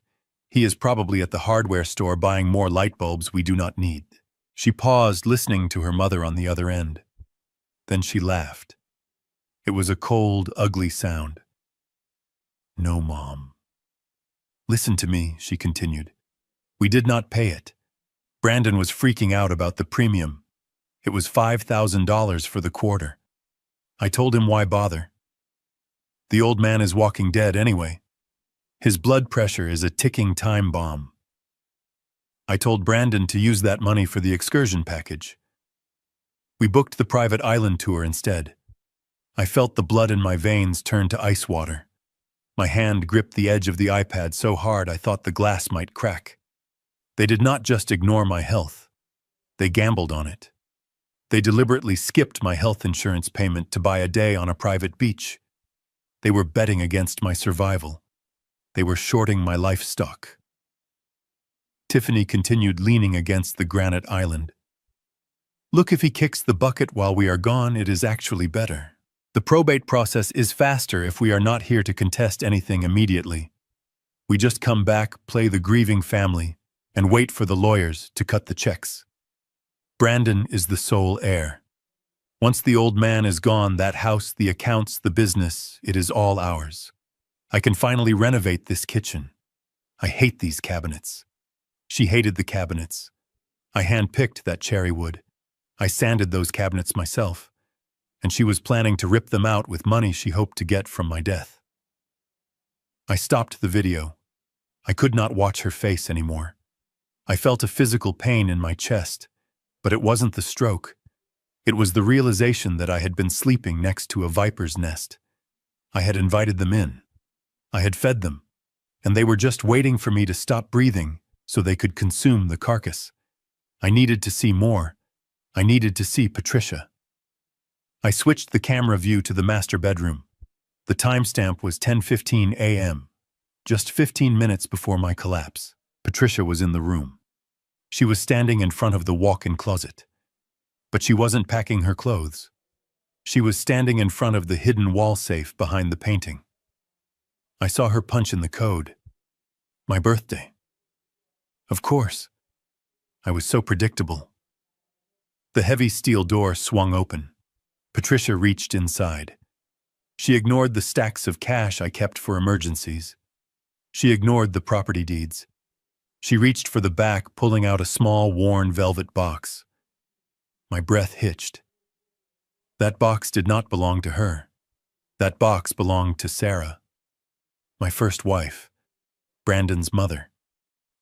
He is probably at the hardware store buying more light bulbs we do not need." She paused, listening to her mother on the other end. Then she laughed. It was a cold, ugly sound. "No, Mom. Listen to me," she continued. "We did not pay it. Brandon was freaking out about the premium. It was $5,000 for the quarter. I told him why bother. The old man is walking dead anyway. His blood pressure is a ticking time bomb. I told Brandon to use that money for the excursion package. We booked the private island tour instead. I felt the blood in my veins turn to ice water. My hand gripped the edge of the iPad so hard I thought the glass might crack. They did not just ignore my health. They gambled on it. They deliberately skipped my health insurance payment to buy a day on a private beach. They were betting against my survival. They were shorting my life stock. Tiffany continued leaning against the granite island. Look, if he kicks the bucket while we are gone, it is actually better. The probate process is faster if we are not here to contest anything immediately. We just come back, play the grieving family, and wait for the lawyers to cut the checks. Brandon is the sole heir. Once the old man is gone, that house, the accounts, the business, it is all ours. I can finally renovate this kitchen. I hate these cabinets. She hated the cabinets. I hand-picked that cherry wood. I sanded those cabinets myself, and she was planning to rip them out with money she hoped to get from my death. I stopped the video. I could not watch her face anymore. I felt a physical pain in my chest, but it wasn't the stroke. It was the realization that I had been sleeping next to a viper's nest. I had invited them in. I had fed them, and they were just waiting for me to stop breathing so they could consume the carcass. I needed to see more. I needed to see Patricia. I switched the camera view to the master bedroom. The timestamp was 10:15 a.m., just 15 minutes before my collapse. Patricia was in the room. She was standing in front of the walk-in closet. But she wasn't packing her clothes. She was standing in front of the hidden wall safe behind the painting. I saw her punch in the code. My birthday. Of course. I was so predictable. The heavy steel door swung open. Patricia reached inside. She ignored the stacks of cash I kept for emergencies. She ignored the property deeds. She reached for the back, pulling out a small, worn velvet box. My breath hitched. That box did not belong to her. That box belonged to Sarah, my first wife, Brandon's mother,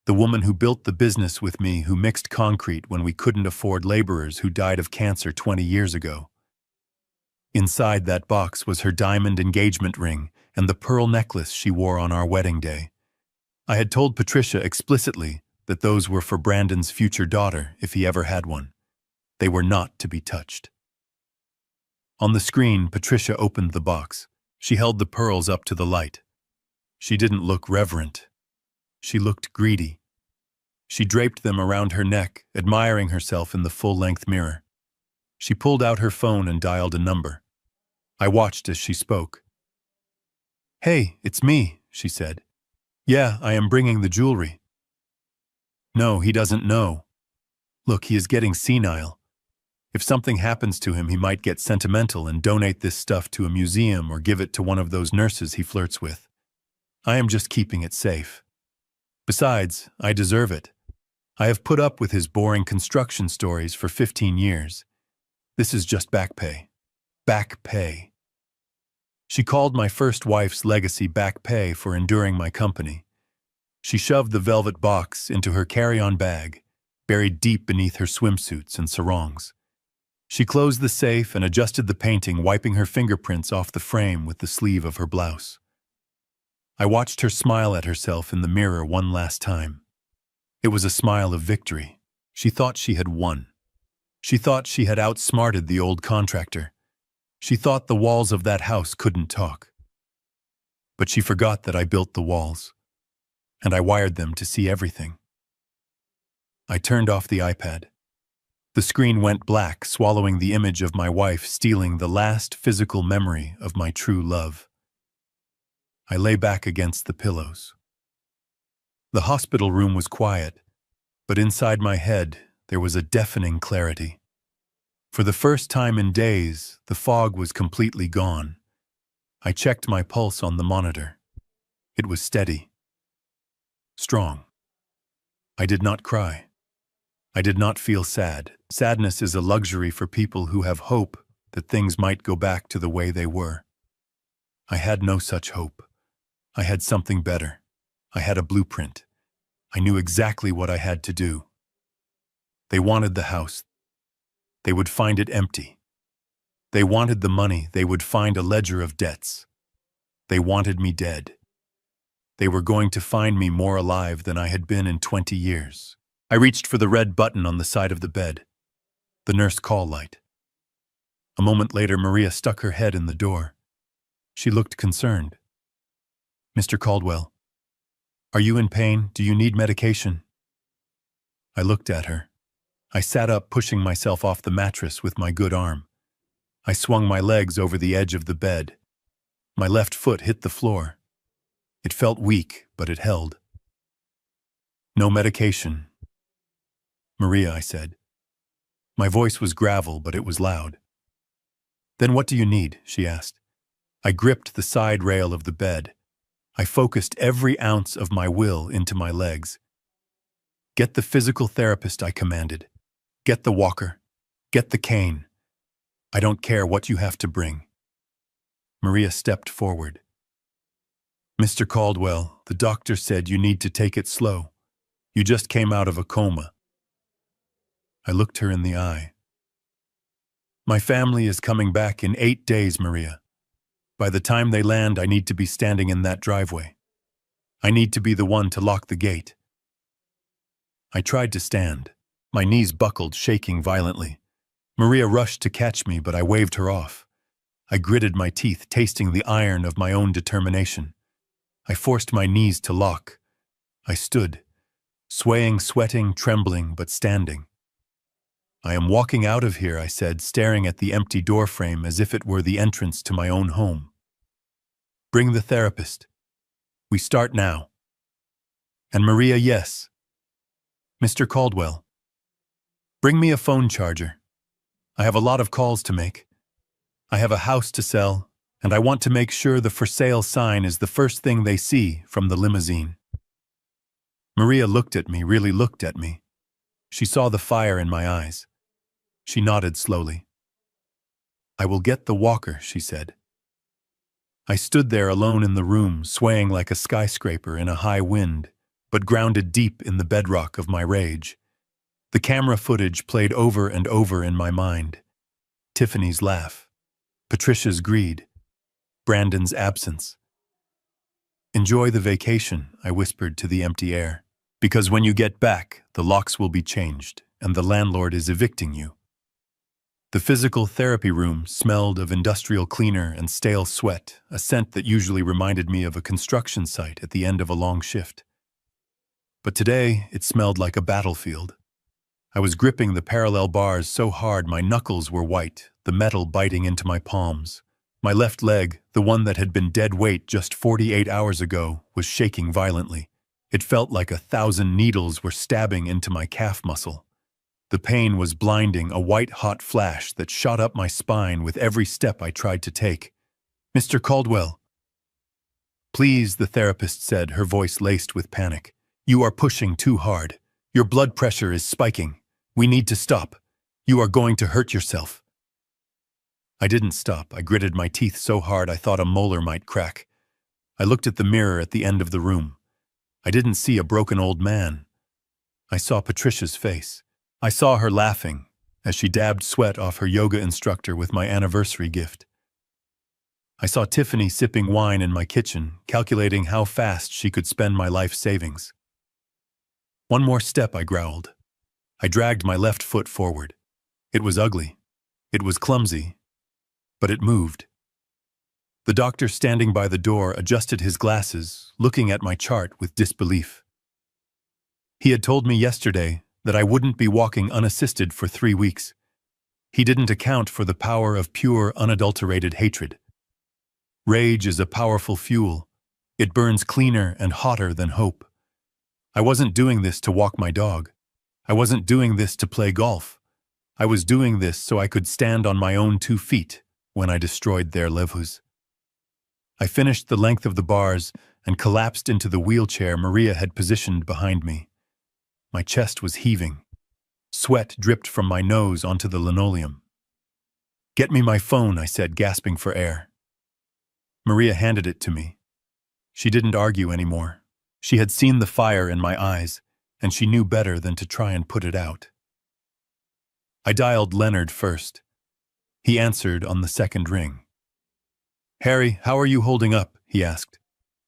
the woman who built the business with me, who mixed concrete when we couldn't afford laborers, who died of cancer 20 years ago. Inside that box was her diamond engagement ring and the pearl necklace she wore on our wedding day. I had told Patricia explicitly that those were for Brandon's future daughter if he ever had one. They were not to be touched. On the screen, Patricia opened the box. She held the pearls up to the light. She didn't look reverent. She looked greedy. She draped them around her neck, admiring herself in the full-length mirror. She pulled out her phone and dialed a number. I watched as she spoke. "Hey, it's me," she said. "Yeah, I am bringing the jewelry." "No, he doesn't know. Look, he is getting senile. If something happens to him, he might get sentimental and donate this stuff to a museum or give it to one of those nurses he flirts with. I am just keeping it safe. Besides, I deserve it. I have put up with his boring construction stories for 15 years. This is just back pay. Back pay." She called my first wife's legacy back pay for enduring my company. She shoved the velvet box into her carry-on bag, buried deep beneath her swimsuits and sarongs. She closed the safe and adjusted the painting, wiping her fingerprints off the frame with the sleeve of her blouse. I watched her smile at herself in the mirror one last time. It was a smile of victory. She thought she had won. She thought she had outsmarted the old contractor. She thought the walls of that house couldn't talk. But she forgot that I built the walls, and I wired them to see everything. I turned off the iPad. The screen went black, swallowing the image of my wife, stealing the last physical memory of my true love. I lay back against the pillows. The hospital room was quiet, but inside my head there was a deafening clarity. For the first time in days, the fog was completely gone. I checked my pulse on the monitor. It was steady. Strong. I did not cry. I did not feel sad. Sadness is a luxury for people who have hope that things might go back to the way they were. I had no such hope. I had something better. I had a blueprint. I knew exactly what I had to do. They wanted the house. They would find it empty. They wanted the money. They would find a ledger of debts. They wanted me dead. They were going to find me more alive than I had been in 20 years. I reached for the red button on the side of the bed, the nurse call light. A moment later, Maria stuck her head in the door. She looked concerned. "Mr. Caldwell, Are you in pain? Do you need medication? I looked at her. I sat up, pushing myself off the mattress with my good arm. I swung my legs over the edge of the bed. My left foot hit the floor. It felt weak, but it held. No medication. Maria, I said. My voice was gravel, but it was loud. Then what do you need? She asked. I gripped the side rail of the bed. I focused every ounce of my will into my legs. Get the physical therapist, I commanded. Get the walker. Get the cane. I don't care what you have to bring. Maria stepped forward. Mr. Caldwell, the doctor said you need to take it slow. You just came out of a coma. I looked her in the eye. My family is coming back in 8 days, Maria. By the time they land, I need to be standing in that driveway. I need to be the one to lock the gate. I tried to stand. My knees buckled, shaking violently. Maria rushed to catch me, but I waved her off. I gritted my teeth, tasting the iron of my own determination. I forced my knees to lock. I stood, swaying, sweating, trembling, but standing. I am walking out of here, I said, staring at the empty doorframe as if it were the entrance to my own home. Bring the therapist. We start now. And Maria, yes. Mr. Caldwell. Bring me a phone charger. I have a lot of calls to make. I have a house to sell, and I want to make sure the for sale sign is the first thing they see from the limousine. Maria looked at me, really looked at me. She saw the fire in my eyes. She nodded slowly. I will get the walker, she said. I stood there alone in the room, swaying like a skyscraper in a high wind, but grounded deep in the bedrock of my rage. The camera footage played over and over in my mind. Tiffany's laugh, Patricia's greed, Brandon's absence. Enjoy the vacation, I whispered to the empty air, because when you get back, the locks will be changed, and the landlord is evicting you. The physical therapy room smelled of industrial cleaner and stale sweat, a scent that usually reminded me of a construction site at the end of a long shift. But today, it smelled like a battlefield. I was gripping the parallel bars so hard my knuckles were white, the metal biting into my palms. My left leg, the one that had been dead weight just 48 hours ago, was shaking violently. It felt like 1,000 needles were stabbing into my calf muscle. The pain was blinding, a white-hot flash that shot up my spine with every step I tried to take. Mr. Caldwell. Please, the therapist said, her voice laced with panic. You are pushing too hard. Your blood pressure is spiking. We need to stop. You are going to hurt yourself. I didn't stop. I gritted my teeth so hard I thought a molar might crack. I looked at the mirror at the end of the room. I didn't see a broken old man. I saw Patricia's face. I saw her laughing as she dabbed sweat off her yoga instructor with my anniversary gift. I saw Tiffany sipping wine in my kitchen, calculating how fast she could spend my life savings. One more step, I growled. I dragged my left foot forward. It was ugly. It was clumsy. But it moved. The doctor standing by the door adjusted his glasses, looking at my chart with disbelief. He had told me yesterday that I wouldn't be walking unassisted for 3 weeks. He didn't account for the power of pure, unadulterated hatred. Rage is a powerful fuel. It burns cleaner and hotter than hope. I wasn't doing this to walk my dog. I wasn't doing this to play golf. I was doing this so I could stand on my own 2 feet when I destroyed their levhus. I finished the length of the bars and collapsed into the wheelchair Maria had positioned behind me. My chest was heaving. Sweat dripped from my nose onto the linoleum. Get me my phone, I said, gasping for air. Maria handed it to me. She didn't argue anymore. She had seen the fire in my eyes, and she knew better than to try and put it out. I dialed Leonard first. He answered on the second ring. Harry, how are you holding up? He asked.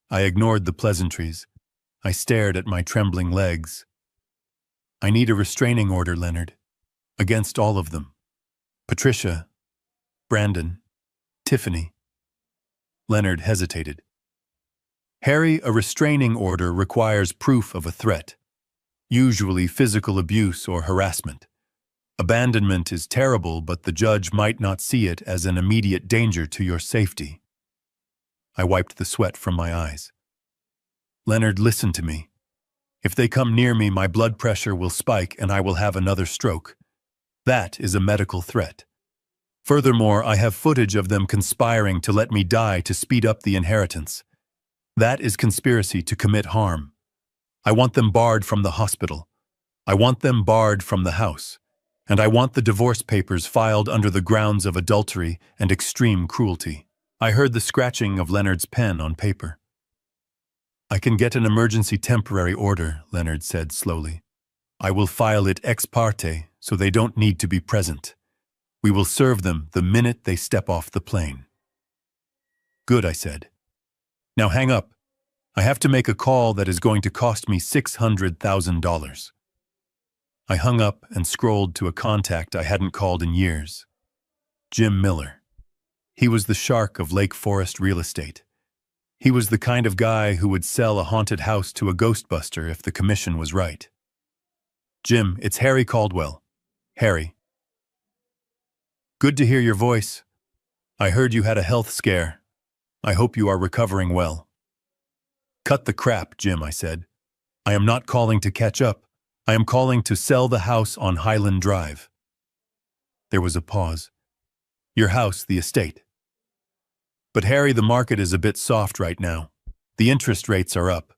I ignored the pleasantries. I stared at my trembling legs. I need a restraining order, Leonard. Against all of them. Patricia, Brandon, Tiffany. Leonard hesitated. Harry, a restraining order requires proof of a threat, usually physical abuse or harassment. Abandonment is terrible, but the judge might not see it as an immediate danger to your safety. I wiped the sweat from my eyes. Leonard, listen to me. If they come near me, my blood pressure will spike and I will have another stroke. That is a medical threat. Furthermore, I have footage of them conspiring to let me die to speed up the inheritance. That is conspiracy to commit harm. I want them barred from the hospital. I want them barred from the house. And I want the divorce papers filed under the grounds of adultery and extreme cruelty. I heard the scratching of Leonard's pen on paper. I can get an emergency temporary order, Leonard said slowly. I will file it ex parte so they don't need to be present. We will serve them the minute they step off the plane. Good, I said. Now hang up. I have to make a call that is going to cost me $600,000. I hung up and scrolled to a contact I hadn't called in years. Jim Miller. He was the shark of Lake Forest real estate. He was the kind of guy who would sell a haunted house to a ghostbuster if the commission was right. Jim, it's Harry Caldwell. Harry. Good to hear your voice. I heard you had a health scare. I hope you are recovering well. Cut the crap, Jim, I said. I am not calling to catch up. I am calling to sell the house on Highland Drive. There was a pause. Your house, the estate. But Harry, the market is a bit soft right now. The interest rates are up.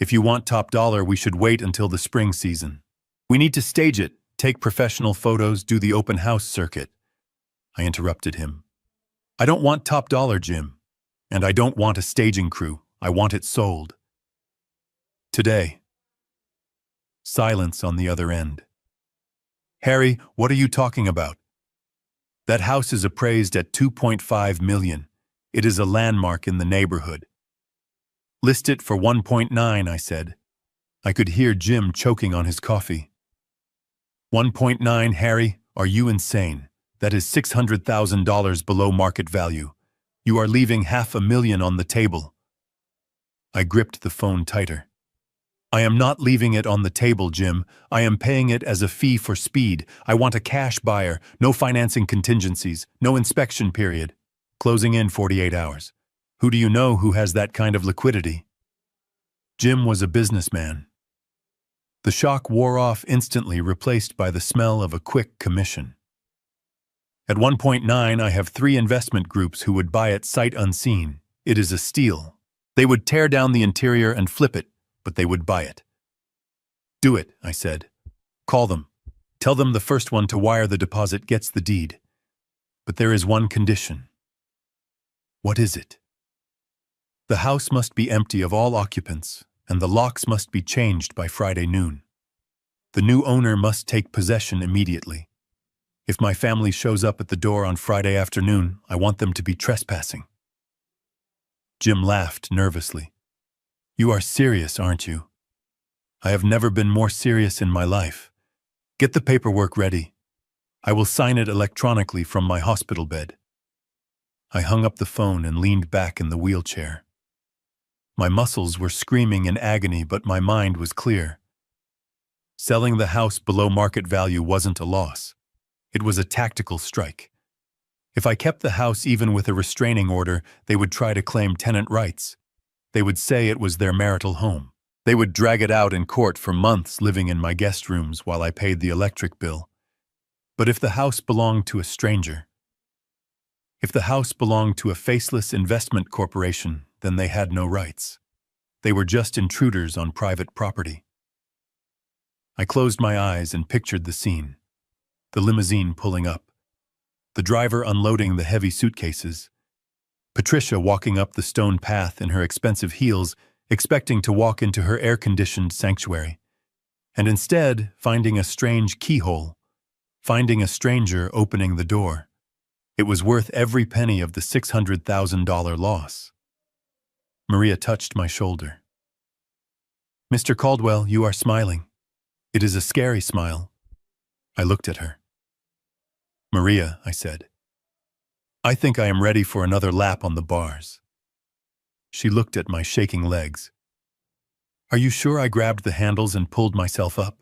If you want top dollar, we should wait until the spring season. We need to stage it, take professional photos, do the open house circuit. I interrupted him. I don't want top dollar, Jim. And I don't want a staging crew. I want it sold. Today. Silence on the other end. Harry, what are you talking about? That house is appraised at $2.5 million. It is a landmark in the neighborhood. List it for $1.9, I said. I could hear Jim choking on his coffee. $1.9, Harry, are you insane? That is $600,000 below market value. You are leaving $500,000 on the table. I gripped the phone tighter. I am not leaving it on the table, Jim. I am paying it as a fee for speed. I want a cash buyer, no financing contingencies, no inspection period. Closing in 48 hours. Who do you know who has that kind of liquidity? Jim was a businessman. The shock wore off instantly, replaced by the smell of a quick commission. At 1.9, I have 3 investment groups who would buy it sight unseen. It is a steal. They would tear down the interior and flip it, but they would buy it. Do it, I said. Call them. Tell them the first one to wire the deposit gets the deed. But there is one condition. What is it? The house must be empty of all occupants, and the locks must be changed by Friday noon. The new owner must take possession immediately. If my family shows up at the door on Friday afternoon, I want them to be trespassing. Jim laughed nervously. You are serious, aren't you? I have never been more serious in my life. Get the paperwork ready. I will sign it electronically from my hospital bed. I hung up the phone and leaned back in the wheelchair. My muscles were screaming in agony, but my mind was clear. Selling the house below market value wasn't a loss. It was a tactical strike. If I kept the house even with a restraining order, they would try to claim tenant rights. They would say it was their marital home. They would drag it out in court for months, living in my guest rooms while I paid the electric bill. But if the house belonged to a stranger, if the house belonged to a faceless investment corporation, then they had no rights. They were just intruders on private property. I closed my eyes and pictured the scene. The limousine pulling up. The driver unloading the heavy suitcases. Patricia walking up the stone path in her expensive heels, expecting to walk into her air-conditioned sanctuary. And instead, finding a strange keyhole. Finding a stranger opening the door. It was worth every penny of the $600,000 loss. Maria touched my shoulder. Mr. Caldwell, you are smiling. It is a scary smile. I looked at her. Maria, I said, I think I am ready for another lap on the bars. She looked at my shaking legs. Are you sure I grabbed the handles and pulled myself up?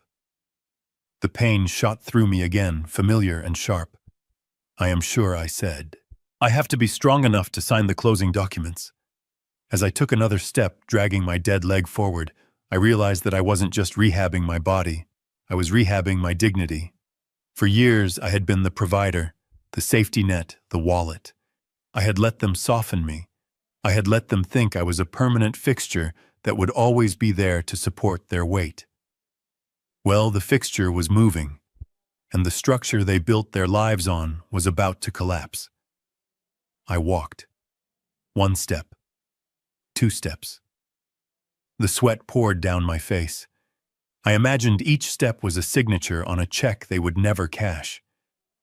The pain shot through me again, familiar and sharp. I am sure, I said. I have to be strong enough to sign the closing documents. As I took another step, dragging my dead leg forward, I realized that I wasn't just rehabbing my body. I was rehabbing my dignity. For years, I had been the provider, the safety net, the wallet. I had let them soften me. I had let them think I was a permanent fixture that would always be there to support their weight. Well, the fixture was moving, and the structure they built their lives on was about to collapse. I walked. 1 step. 2 steps. The sweat poured down my face. I imagined each step was a signature on a check they would never cash.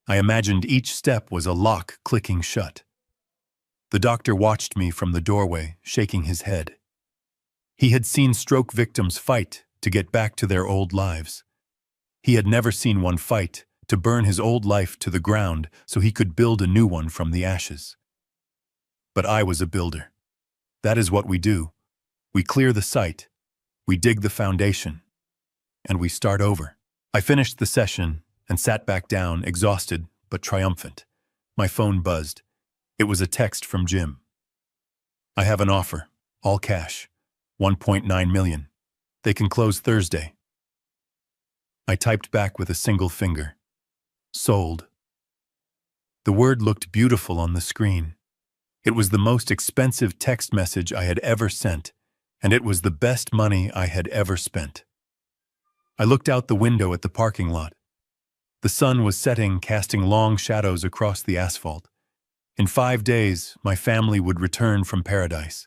I imagined each step was a lock clicking shut. The doctor watched me from the doorway, shaking his head. He had seen stroke victims fight to get back to their old lives. He had never seen one fight to burn his old life to the ground so he could build a new one from the ashes. But I was a builder. That is what we do. We clear the site, we dig the foundation, and we start over. I finished the session and sat back down, exhausted but triumphant. My phone buzzed. It was a text from Jim. I have an offer, all cash, 1.9 million. They can close Thursday. I typed back with a single finger. Sold. The word looked beautiful on the screen. It was the most expensive text message I had ever sent, and it was the best money I had ever spent. I looked out the window at the parking lot. The sun was setting, casting long shadows across the asphalt. In 5 days, my family would return from paradise.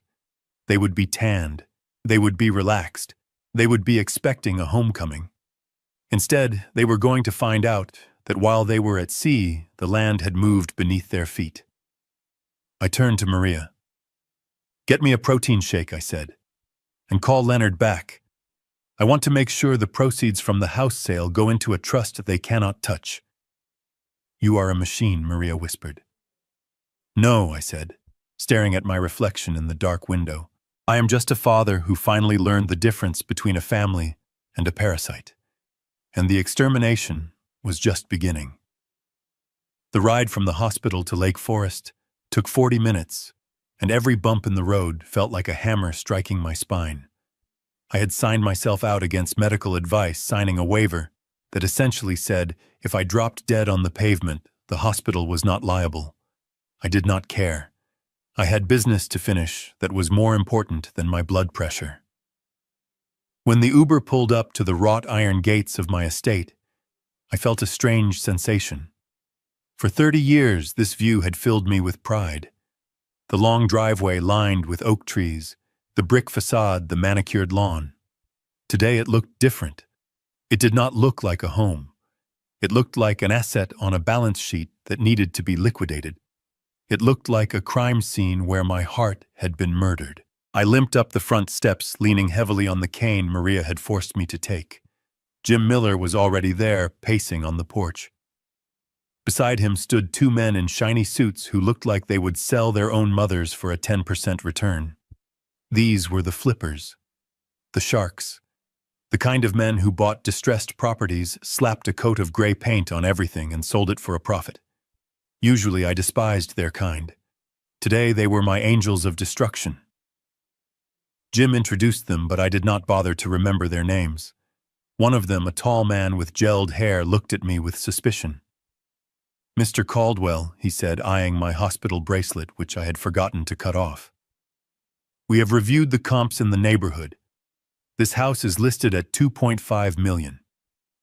They would be tanned. They would be relaxed. They would be expecting a homecoming. Instead, they were going to find out that while they were at sea, the land had moved beneath their feet. I turned to Maria. Get me a protein shake, I said, and call Leonard back. I want to make sure the proceeds from the house sale go into a trust they cannot touch. You are a machine, Maria whispered. No, I said, staring at my reflection in the dark window. I am just a father who finally learned the difference between a family and a parasite. And the extermination was just beginning. The ride from the hospital to Lake Forest took 40 minutes, and every bump in the road felt like a hammer striking my spine. I had signed myself out against medical advice, signing a waiver that essentially said if I dropped dead on the pavement, the hospital was not liable. I did not care. I had business to finish that was more important than my blood pressure. When the Uber pulled up to the wrought iron gates of my estate, I felt a strange sensation. For 30 years, this view had filled me with pride. The long driveway lined with oak trees, the brick facade, the manicured lawn. Today it looked different. It did not look like a home. It looked like an asset on a balance sheet that needed to be liquidated. It looked like a crime scene where my heart had been murdered. I limped up the front steps, leaning heavily on the cane Maria had forced me to take. Jim Miller was already there, pacing on the porch. Beside him stood 2 men in shiny suits who looked like they would sell their own mothers for a 10% return. These were the flippers, the sharks, the kind of men who bought distressed properties, slapped a coat of gray paint on everything, and sold it for a profit. Usually I despised their kind. Today they were my angels of destruction. Jim introduced them, but I did not bother to remember their names. One of them, a tall man with gelled hair, looked at me with suspicion. Mr. Caldwell, he said, eyeing my hospital bracelet, which I had forgotten to cut off. We have reviewed the comps in the neighborhood. This house is listed at 2.5 million.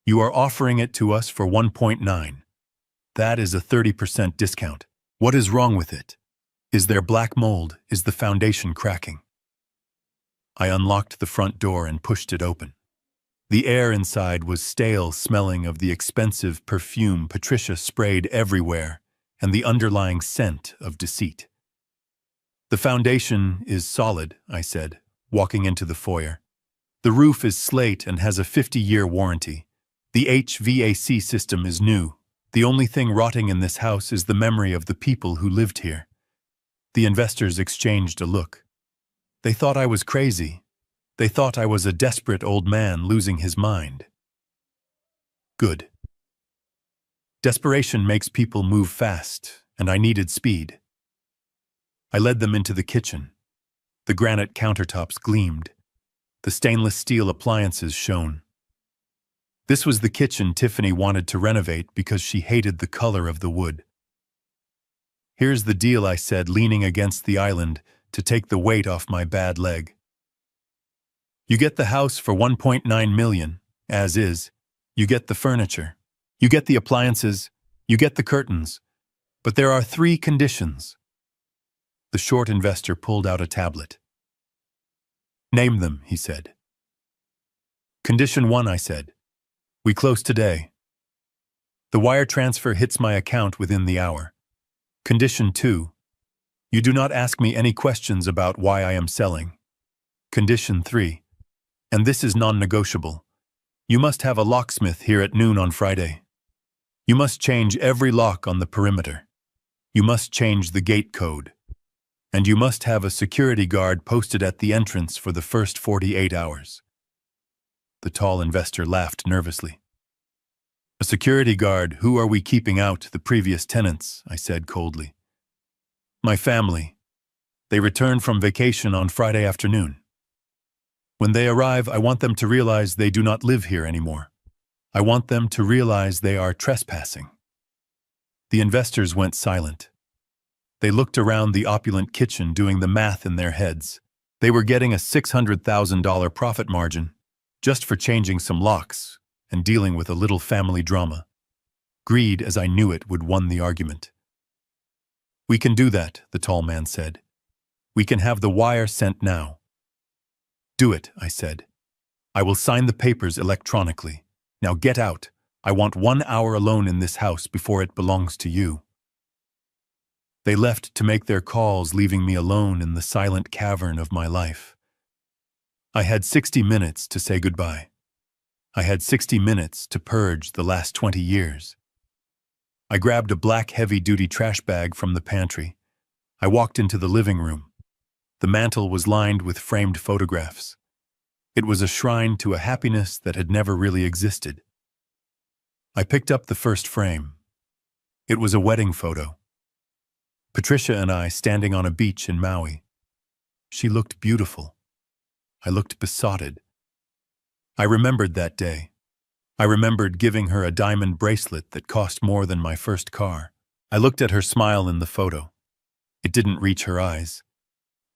You are offering it to us for 1.9. That is a 30% discount. What is wrong with it? Is there black mold? Is the foundation cracking? I unlocked the front door and pushed it open. The air inside was stale, smelling of the expensive perfume Patricia sprayed everywhere and the underlying scent of deceit. The foundation is solid, I said, walking into the foyer. The roof is slate and has a 50-year warranty. The HVAC system is new. The only thing rotting in this house is the memory of the people who lived here. The investors exchanged a look. They thought I was crazy. They thought I was a desperate old man losing his mind. Good. Desperation makes people move fast, and I needed speed. I led them into the kitchen. The granite countertops gleamed. The stainless steel appliances shone. This was the kitchen Tiffany wanted to renovate because she hated the color of the wood. "Here's the deal," I said, leaning against the island to take the weight off my bad leg. "You get the house for $1.9 million, as is. You get the furniture. You get the appliances. You get the curtains. But there are 3 conditions." The short investor pulled out a tablet. "Name them," he said. "Condition 1, I said. "We close today. The wire transfer hits my account within the hour. Condition 2, you do not ask me any questions about why I am selling. Condition 3, and this is non-negotiable. You must have a locksmith here at noon on Friday. You must change every lock on the perimeter. You must change the gate code. And you must have a security guard posted at the entrance for the first 48 hours. The tall investor laughed nervously. "A security guard? Who are we keeping out? The previous tenants," I said coldly. "My family. They return from vacation on Friday afternoon. When they arrive, I want them to realize they do not live here anymore. I want them to realize they are trespassing." The investors went silent. They looked around the opulent kitchen, doing the math in their heads. They were getting a $600,000 profit margin just for changing some locks and dealing with a little family drama. Greed, as I knew it, would won the argument. "We can do that," the tall man said. "We can have the wire sent now." "Do it," I said. "I will sign the papers electronically. Now get out. I want 1 hour alone in this house before it belongs to you." They left to make their calls, leaving me alone in the silent cavern of my life. I had 60 minutes to say goodbye. I had 60 minutes to purge the last 20 years. I grabbed a black heavy-duty trash bag from the pantry. I walked into the living room. The mantel was lined with framed photographs. It was a shrine to a happiness that had never really existed. I picked up the first frame. It was a wedding photo. Patricia and I standing on a beach in Maui. She looked beautiful. I looked besotted. I remembered that day. I remembered giving her a diamond bracelet that cost more than my first car. I looked at her smile in the photo. It didn't reach her eyes.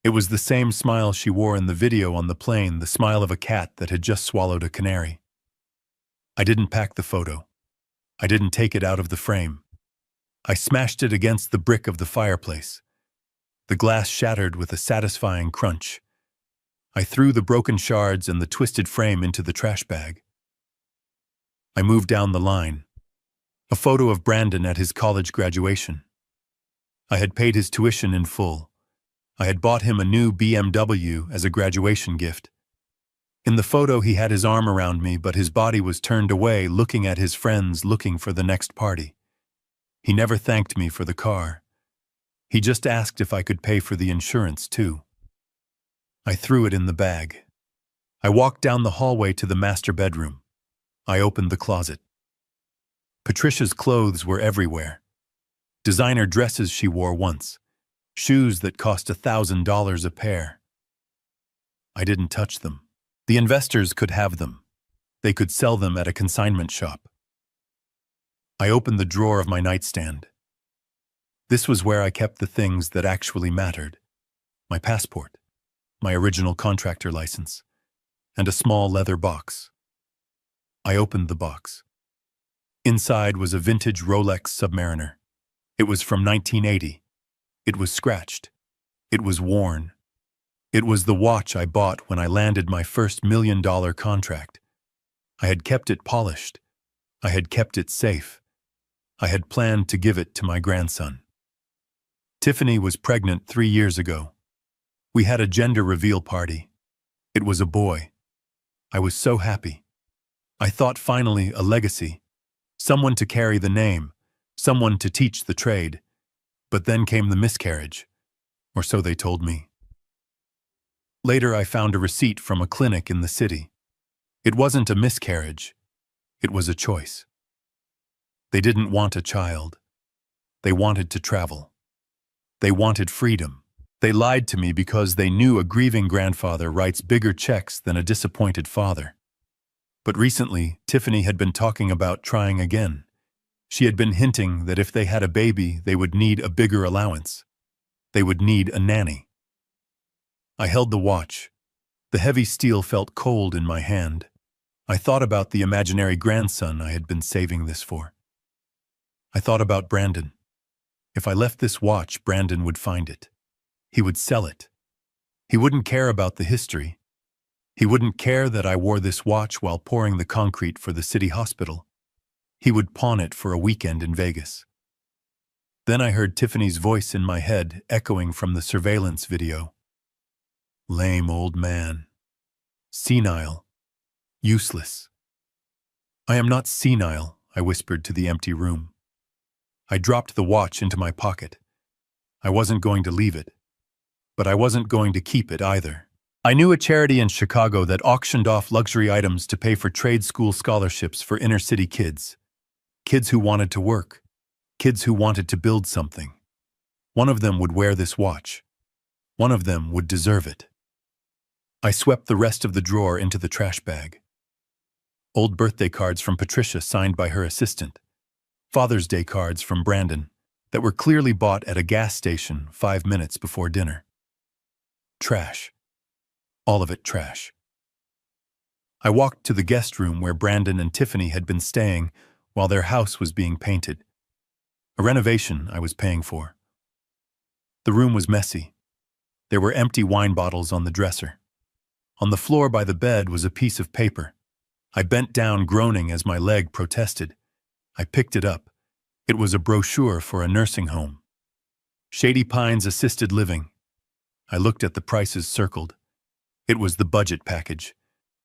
It was the same smile she wore in the video on the plane, the smile of a cat that had just swallowed a canary. I didn't pack the photo. I didn't take it out of the frame. I smashed it against the brick of the fireplace. The glass shattered with a satisfying crunch. I threw the broken shards and the twisted frame into the trash bag. I moved down the line. A photo of Brandon at his college graduation. I had paid his tuition in full. I had bought him a new BMW as a graduation gift. In the photo, he had his arm around me, but his body was turned away, looking at his friends, looking for the next party. He never thanked me for the car. He just asked if I could pay for the insurance, too. I threw it in the bag. I walked down the hallway to the master bedroom. I opened the closet. Patricia's clothes were everywhere. Designer dresses she wore once. Shoes that cost $1,000 a pair. I didn't touch them. The investors could have them. They could sell them at a consignment shop. I opened the drawer of my nightstand. This was where I kept the things that actually mattered. My passport, my original contractor license, and a small leather box. I opened the box. Inside was a vintage Rolex Submariner. It was from 1980. It was scratched. It was worn. It was the watch I bought when I landed my first $1 million contract. I had kept it polished. I had kept it safe. I had planned to give it to my grandson. Tiffany was pregnant 3 years ago. We had a gender reveal party. It was a boy. I was so happy. I thought finally a legacy. Someone to carry the name. Someone to teach the trade. But then came the miscarriage. Or so they told me. Later, I found a receipt from a clinic in the city. It wasn't a miscarriage. It was a choice. They didn't want a child. They wanted to travel. They wanted freedom. They lied to me because they knew a grieving grandfather writes bigger checks than a disappointed father. But recently, Tiffany had been talking about trying again. She had been hinting that if they had a baby, they would need a bigger allowance. They would need a nanny. I held the watch. The heavy steel felt cold in my hand. I thought about the imaginary grandson I had been saving this for. I thought about Brandon. If I left this watch, Brandon would find it. He would sell it. He wouldn't care about the history. He wouldn't care that I wore this watch while pouring the concrete for the city hospital. He would pawn it for a weekend in Vegas. Then I heard Tiffany's voice in my head echoing from the surveillance video. Lame old man. Senile. Useless. I am not senile, I whispered to the empty room. I dropped the watch into my pocket. I wasn't going to leave it. But I wasn't going to keep it either. I knew a charity in Chicago that auctioned off luxury items to pay for trade school scholarships for inner-city kids. Kids who wanted to work. Kids who wanted to build something. One of them would wear this watch. One of them would deserve it. I swept the rest of the drawer into the trash bag. Old birthday cards from Patricia signed by her assistant. Father's Day cards from Brandon that were clearly bought at a gas station 5 minutes before dinner. Trash. All of it trash. I walked to the guest room where Brandon and Tiffany had been staying while their house was being painted. A renovation I was paying for. The room was messy. There were empty wine bottles on the dresser. On the floor by the bed was a piece of paper. I bent down, groaning as my leg protested. I picked it up. It was a brochure for a nursing home. Shady Pines Assisted Living. I looked at the prices circled. It was the budget package.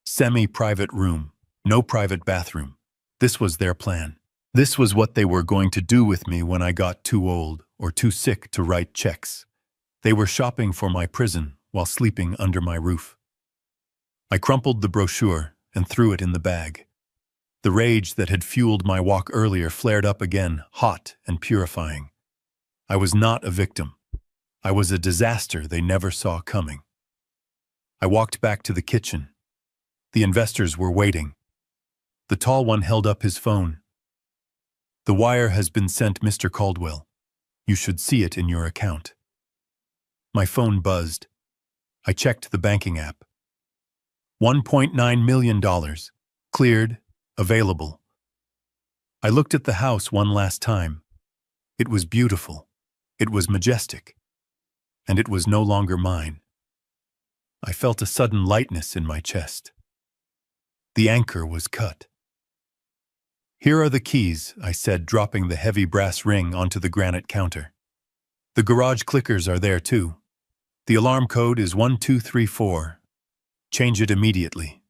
Semi-private room, no private bathroom. This was their plan. This was what they were going to do with me when I got too old or too sick to write checks. They were shopping for my prison while sleeping under my roof. I crumpled the brochure and threw it in the bag. The rage that had fueled my walk earlier flared up again, hot and purifying. I was not a victim. I was a disaster they never saw coming. I walked back to the kitchen. The investors were waiting. The tall one held up his phone. The wire has been sent, Mr. Caldwell. You should see it in your account. My phone buzzed. I checked the banking app. $1.9 million. Cleared. Available. I looked at the house one last time. It was beautiful. It was majestic. And it was no longer mine. I felt a sudden lightness in my chest. The anchor was cut. Here are the keys, I said, dropping the heavy brass ring onto the granite counter. The garage clickers are there too. The alarm code is 1234. Change it immediately.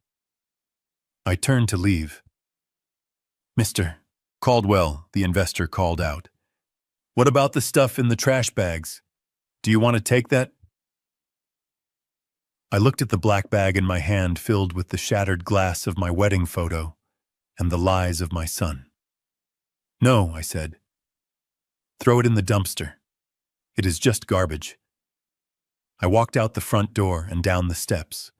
I turned to leave. Mr. Caldwell, the investor called out. What about the stuff in the trash bags? Do you want to take that? I looked at the black bag in my hand filled with the shattered glass of my wedding photo and the lies of my son. No, I said. Throw it in the dumpster. It is just garbage. I walked out the front door and down the steps.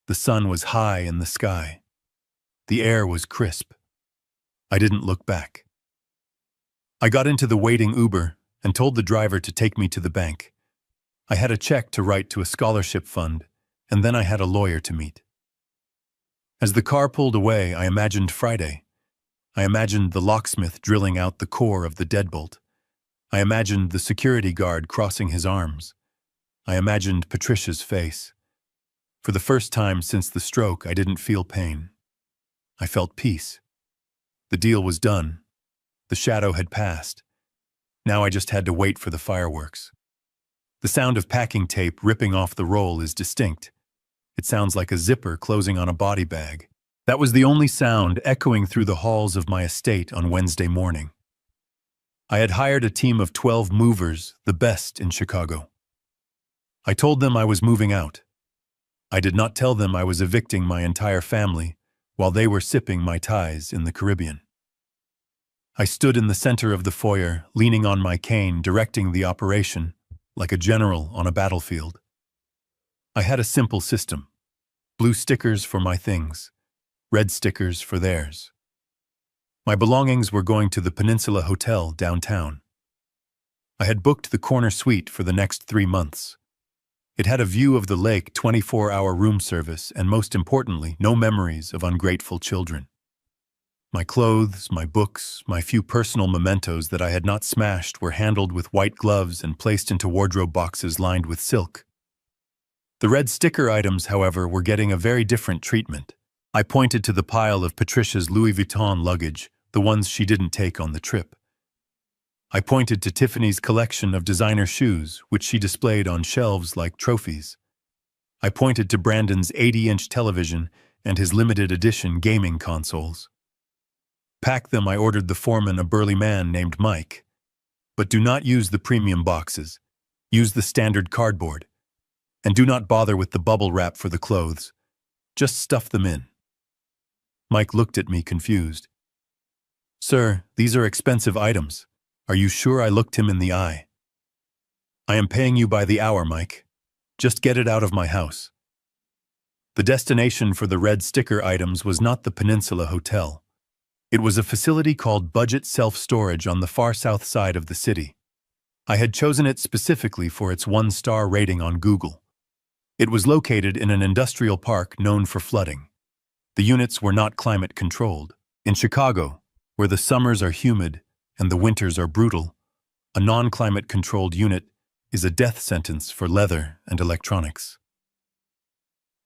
The sun was high in the sky. The air was crisp. I didn't look back. I got into the waiting Uber and told the driver to take me to the bank. I had a check to write to a scholarship fund, and then I had a lawyer to meet. As the car pulled away, I imagined Friday. I imagined the locksmith drilling out the core of the deadbolt. I imagined the security guard crossing his arms. I imagined Patricia's face. For the first time since the stroke, I didn't feel pain. I felt peace. The deal was done. The shadow had passed. Now I just had to wait for the fireworks. The sound of packing tape ripping off the roll is distinct. It sounds like a zipper closing on a body bag. That was the only sound echoing through the halls of my estate on Wednesday morning. I had hired a team of 12 movers, the best in Chicago. I told them I was moving out. I did not tell them I was evicting my entire family while they were sipping Mai Tais in the Caribbean. I stood in the center of the foyer, leaning on my cane, directing the operation, like a general on a battlefield. I had a simple system: blue stickers for my things, red stickers for theirs. My belongings were going to the Peninsula Hotel downtown. I had booked the corner suite for the next 3 months. It had a view of the lake, 24-hour room service, and most importantly, no memories of ungrateful children. My clothes, my books, my few personal mementos that I had not smashed were handled with white gloves and placed into wardrobe boxes lined with silk. The red sticker items, however, were getting a very different treatment. I pointed to the pile of Patricia's Louis Vuitton luggage, the ones she didn't take on the trip. I pointed to Tiffany's collection of designer shoes, which she displayed on shelves like trophies. I pointed to Brandon's 80-inch television and his limited edition gaming consoles. Pack them, I ordered the foreman, a burly man named Mike. But do not use the premium boxes. Use the standard cardboard. And do not bother with the bubble wrap for the clothes. Just stuff them in. Mike looked at me confused. Sir, these are expensive items. Are you sure? I looked him in the eye. I am paying you by the hour, Mike. Just get it out of my house. The destination for the red sticker items was not the Peninsula Hotel. It was a facility called Budget Self-Storage on the far south side of the city. I had chosen it specifically for its 1-star rating on Google. It was located in an industrial park known for flooding. The units were not climate-controlled. In Chicago, where the summers are humid and the winters are brutal, a non-climate-controlled unit is a death sentence for leather and electronics.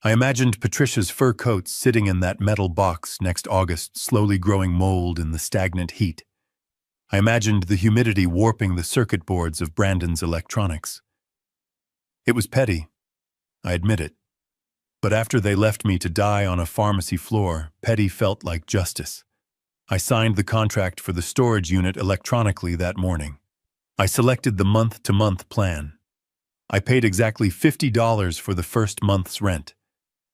I imagined Patricia's fur coats sitting in that metal box next August, slowly growing mold in the stagnant heat. I imagined the humidity warping the circuit boards of Brandon's electronics. It was petty, I admit it. But after they left me to die on a pharmacy floor, petty felt like justice. I signed the contract for the storage unit electronically that morning. I selected the month-to-month plan. I paid exactly $50 for the first month's rent.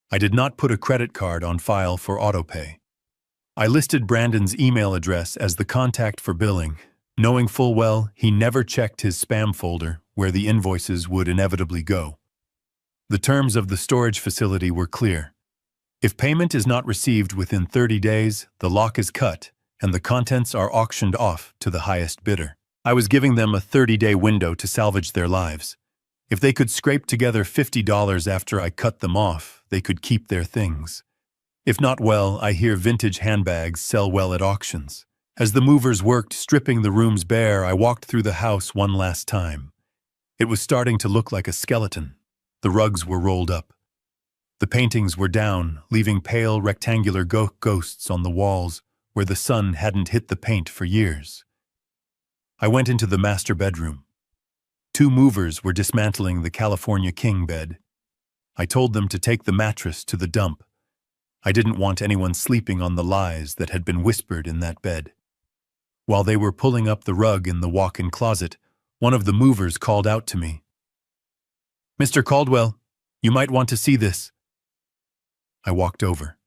I did not put a credit card on file for autopay. I listed Brandon's email address as the contact for billing, knowing full well he never checked his spam folder where the invoices would inevitably go. The terms of the storage facility were clear. If payment is not received within 30 days, the lock is cut and the contents are auctioned off to the highest bidder. I was giving them a 30-day window to salvage their lives. If they could scrape together $50 after I cut them off, they could keep their things. If not, well, I hear vintage handbags sell well at auctions. As the movers worked, stripping the rooms bare, I walked through the house one last time. It was starting to look like a skeleton. The rugs were rolled up. The paintings were down, leaving pale rectangular ghosts on the walls where the sun hadn't hit the paint for years. I went into the master bedroom. 2 movers were dismantling the California King bed. I told them to take the mattress to the dump. I didn't want anyone sleeping on the lies that had been whispered in that bed. While they were pulling up the rug in the walk-in closet, one of the movers called out to me. "Mr. Caldwell, you might want to see this." I walked over.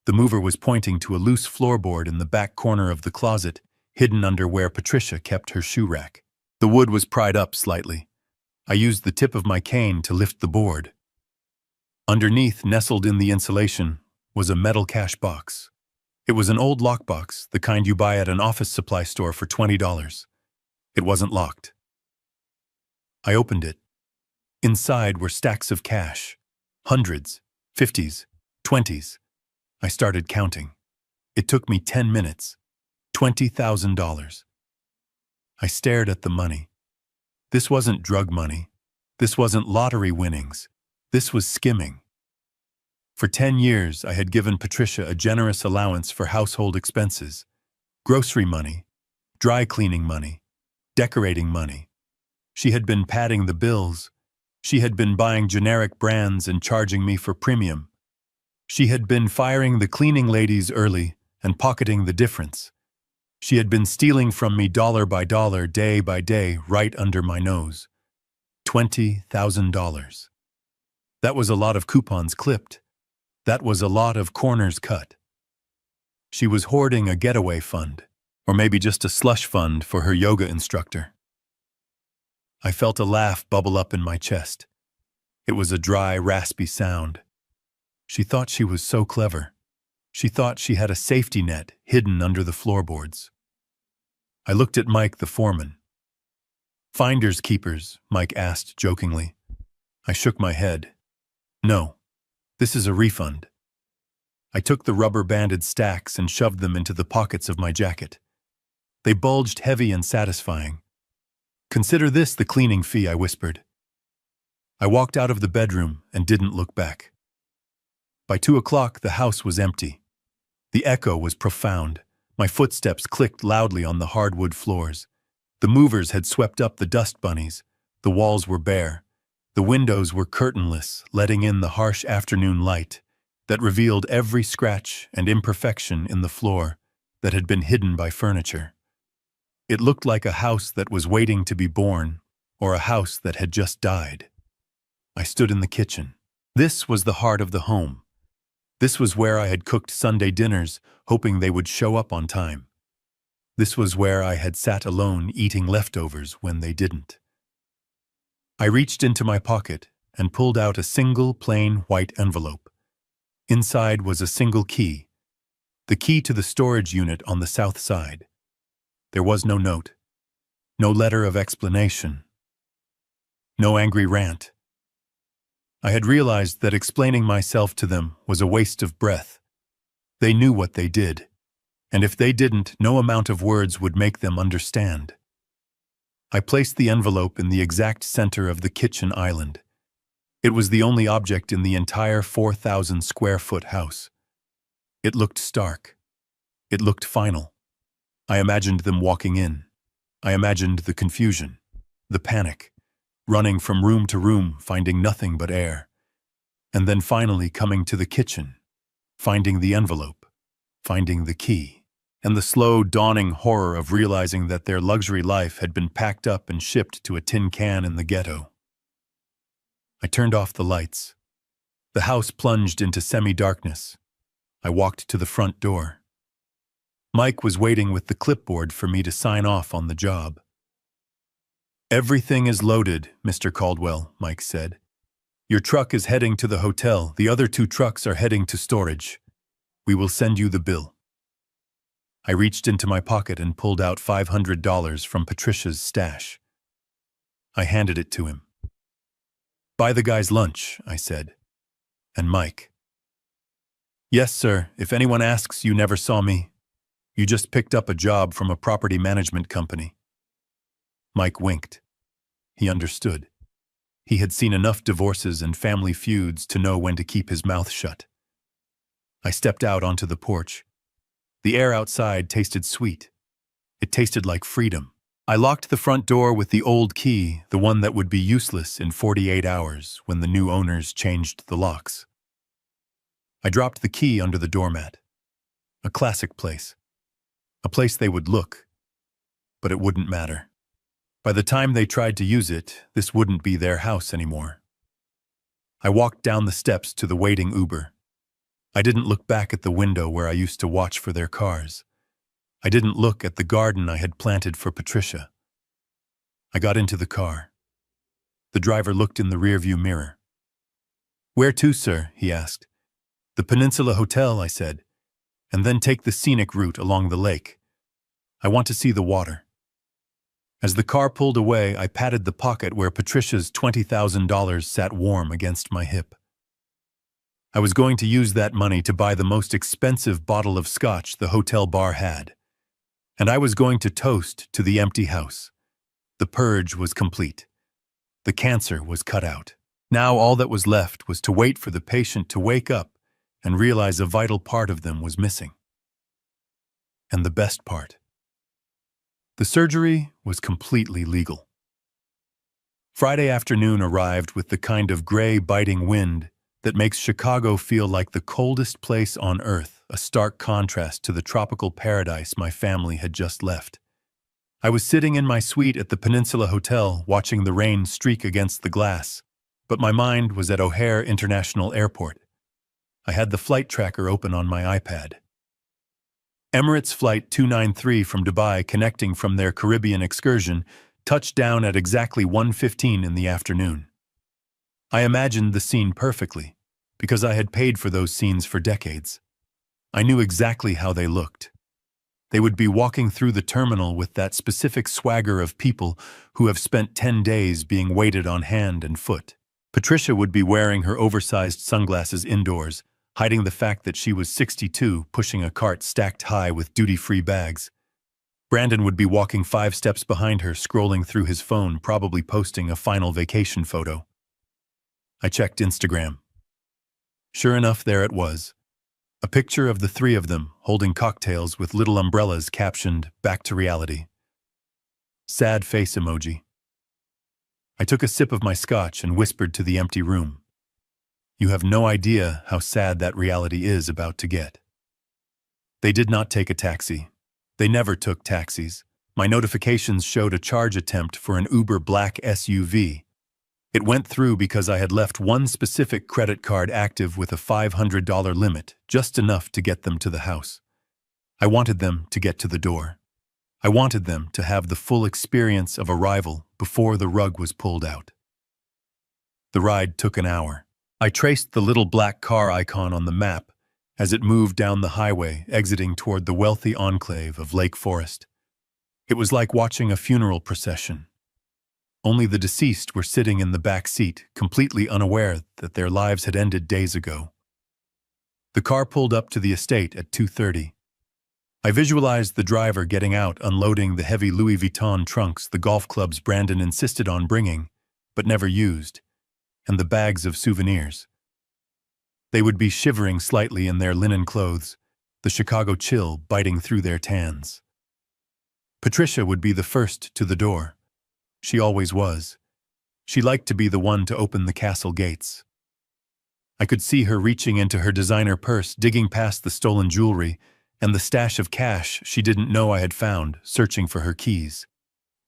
The mover was pointing to a loose floorboard in the back corner of the closet, hidden under where Patricia kept her shoe rack. The wood was pried up slightly. I used the tip of my cane to lift the board. Underneath, nestled in the insulation, was a metal cash box. It was an old lockbox, the kind you buy at an office supply store for $20. It wasn't locked. I opened it. Inside were stacks of cash. Hundreds, 50s, 20s. I started counting. It took me 10 minutes. $20,000. I stared at the money. This wasn't drug money. This wasn't lottery winnings. This was skimming. For 10 years, I had given Patricia a generous allowance for household expenses, grocery money, dry cleaning money, decorating money. She had been padding the bills. She had been buying generic brands and charging me for premium. She had been firing the cleaning ladies early and pocketing the difference. She had been stealing from me dollar by dollar, day by day, right under my nose. $20,000. That was a lot of coupons clipped. That was a lot of corners cut. She was hoarding a getaway fund, or maybe just a slush fund for her yoga instructor. I felt a laugh bubble up in my chest. It was a dry, raspy sound. She thought she was so clever. She thought she had a safety net hidden under the floorboards. I looked at Mike, the foreman. "Finders keepers?" Mike asked jokingly. I shook my head. "No, this is a refund." I took the rubber-banded stacks and shoved them into the pockets of my jacket. They bulged heavy and satisfying. "Consider this the cleaning fee," I whispered. I walked out of the bedroom and didn't look back. By 2 o'clock, the house was empty. The echo was profound. My footsteps clicked loudly on the hardwood floors. The movers had swept up the dust bunnies. The walls were bare. The windows were curtainless, letting in the harsh afternoon light that revealed every scratch and imperfection in the floor that had been hidden by furniture. It looked like a house that was waiting to be born, or a house that had just died. I stood in the kitchen. This was the heart of the home. This was where I had cooked Sunday dinners, hoping they would show up on time. This was where I had sat alone eating leftovers when they didn't. I reached into my pocket and pulled out a single plain white envelope. Inside was a single key, the key to the storage unit on the south side. There was no note, no letter of explanation, no angry rant. I had realized that explaining myself to them was a waste of breath. They knew what they did, and if they didn't, no amount of words would make them understand. I placed the envelope in the exact center of the kitchen island. It was the only object in the entire 4,000 square foot house. It looked stark. It looked final. I imagined them walking in. I imagined the confusion, the panic, running from room to room, finding nothing but air. And then finally coming to the kitchen, finding the envelope, finding the key, and the slow dawning horror of realizing that their luxury life had been packed up and shipped to a tin can in the ghetto. I turned off the lights. The house plunged into semi-darkness. I walked to the front door. Mike was waiting with the clipboard for me to sign off on the job. "Everything is loaded, Mr. Caldwell," Mike said. "Your truck is heading to the hotel. The other 2 trucks are heading to storage. We will send you the bill." I reached into my pocket and pulled out $500 from Patricia's stash. I handed it to him. "Buy the guys lunch," I said. "And Mike." "Yes, sir. If anyone asks, you never saw me. You just picked up a job from a property management company." Mike winked. He understood. He had seen enough divorces and family feuds to know when to keep his mouth shut. I stepped out onto the porch. The air outside tasted sweet. It tasted like freedom. I locked the front door with the old key, the one that would be useless in 48 hours when the new owners changed the locks. I dropped the key under the doormat. A classic place. A place they would look, but it wouldn't matter. By the time they tried to use it, this wouldn't be their house anymore. I walked down the steps to the waiting Uber. I didn't look back at the window where I used to watch for their cars. I didn't look at the garden I had planted for Patricia. I got into the car. The driver looked in the rearview mirror. "Where to, sir?" he asked. "The Peninsula Hotel," I said, "and then take the scenic route along the lake. I want to see the water." As the car pulled away, I patted the pocket where Patricia's $20,000 sat warm against my hip. I was going to use that money to buy the most expensive bottle of scotch the hotel bar had. And I was going to toast to the empty house. The purge was complete. The cancer was cut out. Now all that was left was to wait for the patient to wake up and realize a vital part of them was missing. And the best part. The surgery was completely legal. Friday afternoon arrived with the kind of gray, biting wind that makes Chicago feel like the coldest place on earth, a stark contrast to the tropical paradise my family had just left. I was sitting in my suite at the Peninsula Hotel, watching the rain streak against the glass, but my mind was at O'Hare International Airport. I had the flight tracker open on my iPad. Emirates Flight 293 from Dubai, connecting from their Caribbean excursion, touched down at exactly 1:15 in the afternoon. I imagined the scene perfectly, because I had paid for those scenes for decades. I knew exactly how they looked. They would be walking through the terminal with that specific swagger of people who have spent 10 days being waited on hand and foot. Patricia would be wearing her oversized sunglasses indoors, hiding the fact that she was 62, pushing a cart stacked high with duty-free bags. Brandon would be walking 5 steps behind her, scrolling through his phone, probably posting a final vacation photo. I checked Instagram. Sure enough, there it was. A picture of the 3 of them, holding cocktails with little umbrellas captioned, "Back to reality." Sad face emoji. I took a sip of my scotch and whispered to the empty room. You have no idea how sad that reality is about to get. They did not take a taxi. They never took taxis. My notifications showed a charge attempt for an Uber black SUV. It went through because I had left one specific credit card active with a $500 limit, just enough to get them to the house. I wanted them to get to the door. I wanted them to have the full experience of arrival before the rug was pulled out. The ride took an hour. I traced the little black car icon on the map as it moved down the highway, exiting toward the wealthy enclave of Lake Forest. It was like watching a funeral procession. Only the deceased were sitting in the back seat, completely unaware that their lives had ended days ago. The car pulled up to the estate at 2:30. I visualized the driver getting out, unloading the heavy Louis Vuitton trunks, the golf clubs Brandon insisted on bringing, but never used, and the bags of souvenirs. They would be shivering slightly in their linen clothes, the Chicago chill biting through their tans. Patricia would be the first to the door. She always was. She liked to be the one to open the castle gates. I could see her reaching into her designer purse, digging past the stolen jewelry and the stash of cash she didn't know I had found, searching for her keys.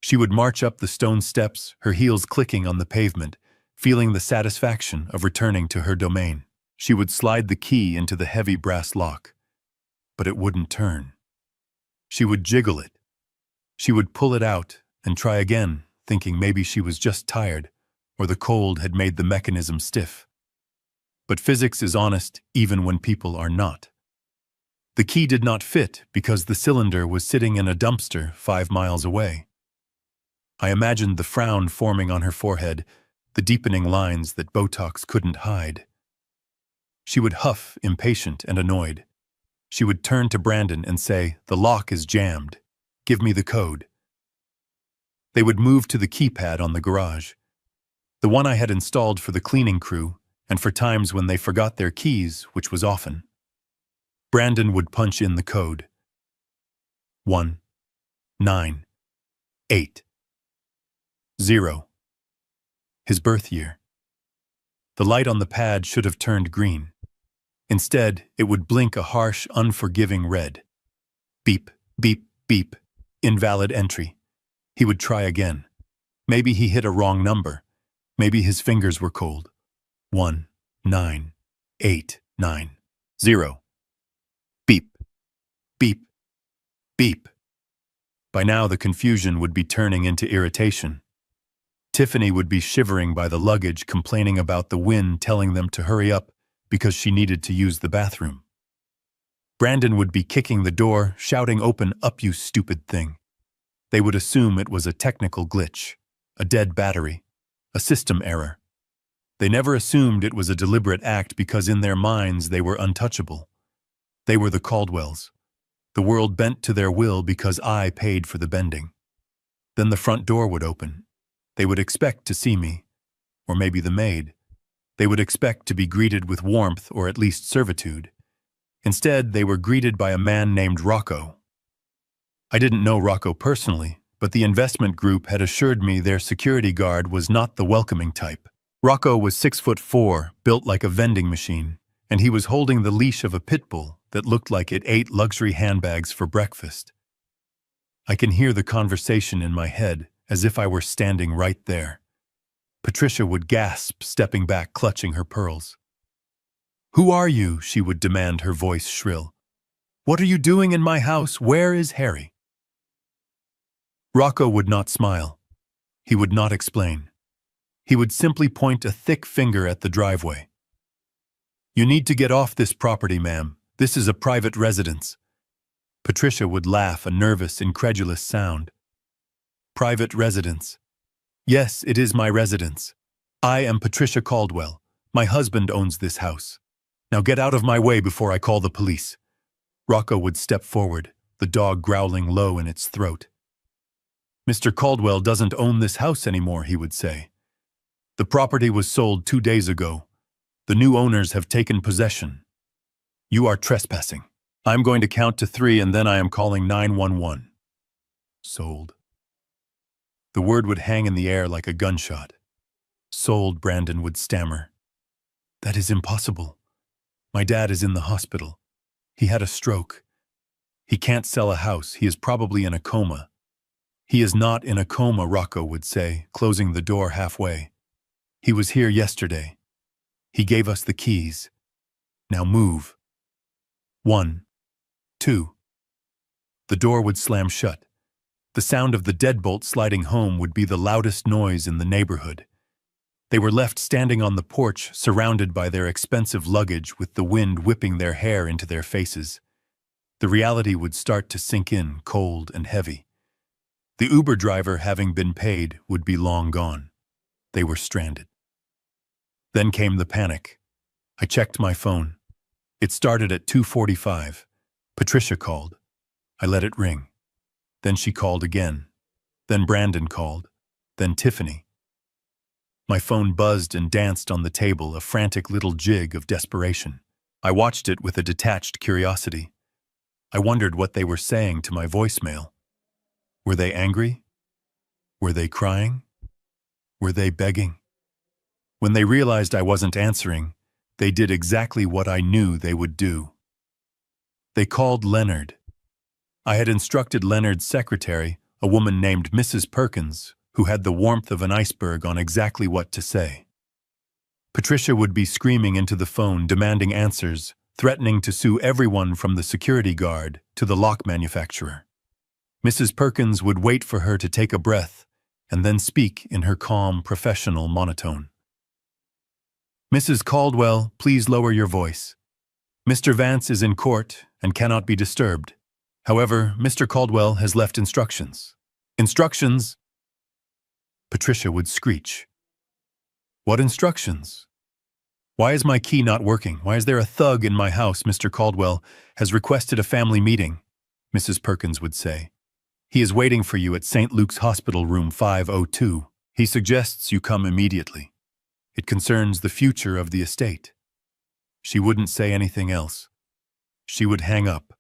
She would march up the stone steps, her heels clicking on the pavement, feeling the satisfaction of returning to her domain. She would slide the key into the heavy brass lock, but it wouldn't turn. She would jiggle it. She would pull it out and try again, thinking maybe she was just tired or the cold had made the mechanism stiff. But physics is honest even when people are not. The key did not fit because the cylinder was sitting in a dumpster 5 miles away. I imagined the frown forming on her forehead, the deepening lines that Botox couldn't hide. She would huff, impatient and annoyed. She would turn to Brandon and say, "The lock is jammed. Give me the code." They would move to the keypad on the garage, the one I had installed for the cleaning crew and for times when they forgot their keys, which was often. Brandon would punch in the code. 1980. His birth year. The light on the pad should have turned green. Instead, it would blink a harsh, unforgiving red. Beep, beep, beep. Invalid entry. He would try again. Maybe he hit a wrong number. Maybe his fingers were cold. 19890. Beep, beep, beep. By now the confusion would be turning into irritation. Tiffany would be shivering by the luggage, complaining about the wind telling them to hurry up because she needed to use the bathroom. Brandon would be kicking the door, shouting, "Open up, you stupid thing." They would assume it was a technical glitch, a dead battery, a system error. They never assumed it was a deliberate act because in their minds they were untouchable. They were the Caldwells. The world bent to their will because I paid for the bending. Then the front door would open. They would expect to see me, or maybe the maid. They would expect to be greeted with warmth or at least servitude. Instead, they were greeted by a man named Rocco. I didn't know Rocco personally, but the investment group had assured me their security guard was not the welcoming type. Rocco was 6'4", built like a vending machine, and he was holding the leash of a pit bull that looked like it ate luxury handbags for breakfast. I can hear the conversation in my head as if I were standing right there. Patricia would gasp, stepping back, clutching her pearls. "Who are you?" she would demand, her voice shrill. "What are you doing in my house? Where is Harry?" Rocco would not smile. He would not explain. He would simply point a thick finger at the driveway. "You need to get off this property, ma'am. This is a private residence." Patricia would laugh, a nervous, incredulous sound. "Private residence? Yes, it is my residence. I am Patricia Caldwell. My husband owns this house. Now get out of my way before I call the police." Rocco would step forward, the dog growling low in its throat. "Mr. Caldwell doesn't own this house anymore," he would say. "The property was sold 2 days ago. The new owners have taken possession. You are trespassing. I'm going to count to 3 and then I am calling 911. Sold." The word would hang in the air like a gunshot. "Sold," Brandon would stammer. "That is impossible. My dad is in the hospital. He had a stroke. He can't sell a house. He is probably in a coma." "He is not in a coma," Rocco would say, closing the door halfway. "He was here yesterday. He gave us the keys. Now move." 1, 2. The door would slam shut. The sound of the deadbolt sliding home would be the loudest noise in the neighborhood. They were left standing on the porch, surrounded by their expensive luggage, with the wind whipping their hair into their faces. The reality would start to sink in, cold and heavy. The Uber driver, having been paid, would be long gone. They were stranded. Then came the panic. I checked my phone. It started at 2:45. Patricia called. I let it ring. Then she called again. Then Brandon called. Then Tiffany. My phone buzzed and danced on the table, a frantic little jig of desperation. I watched it with a detached curiosity. I wondered what they were saying to my voicemail. Were they angry? Were they crying? Were they begging? When they realized I wasn't answering, they did exactly what I knew they would do. They called Leonard. I had instructed Leonard's secretary, a woman named Mrs. Perkins, who had the warmth of an iceberg, on exactly what to say. Patricia would be screaming into the phone, demanding answers, threatening to sue everyone from the security guard to the lock manufacturer. Mrs. Perkins would wait for her to take a breath and then speak in her calm, professional monotone. "Mrs. Caldwell, please lower your voice. Mr. Vance is in court and cannot be disturbed. However, Mr. Caldwell has left instructions." "Instructions?" Patricia would screech. "What instructions? Why is my key not working? Why is there a thug in my house? Mr. Caldwell has requested a family meeting," Mrs. Perkins would say. "He is waiting for you at St. Luke's Hospital, room 502. He suggests you come immediately. It concerns the future of the estate." She wouldn't say anything else. She would hang up.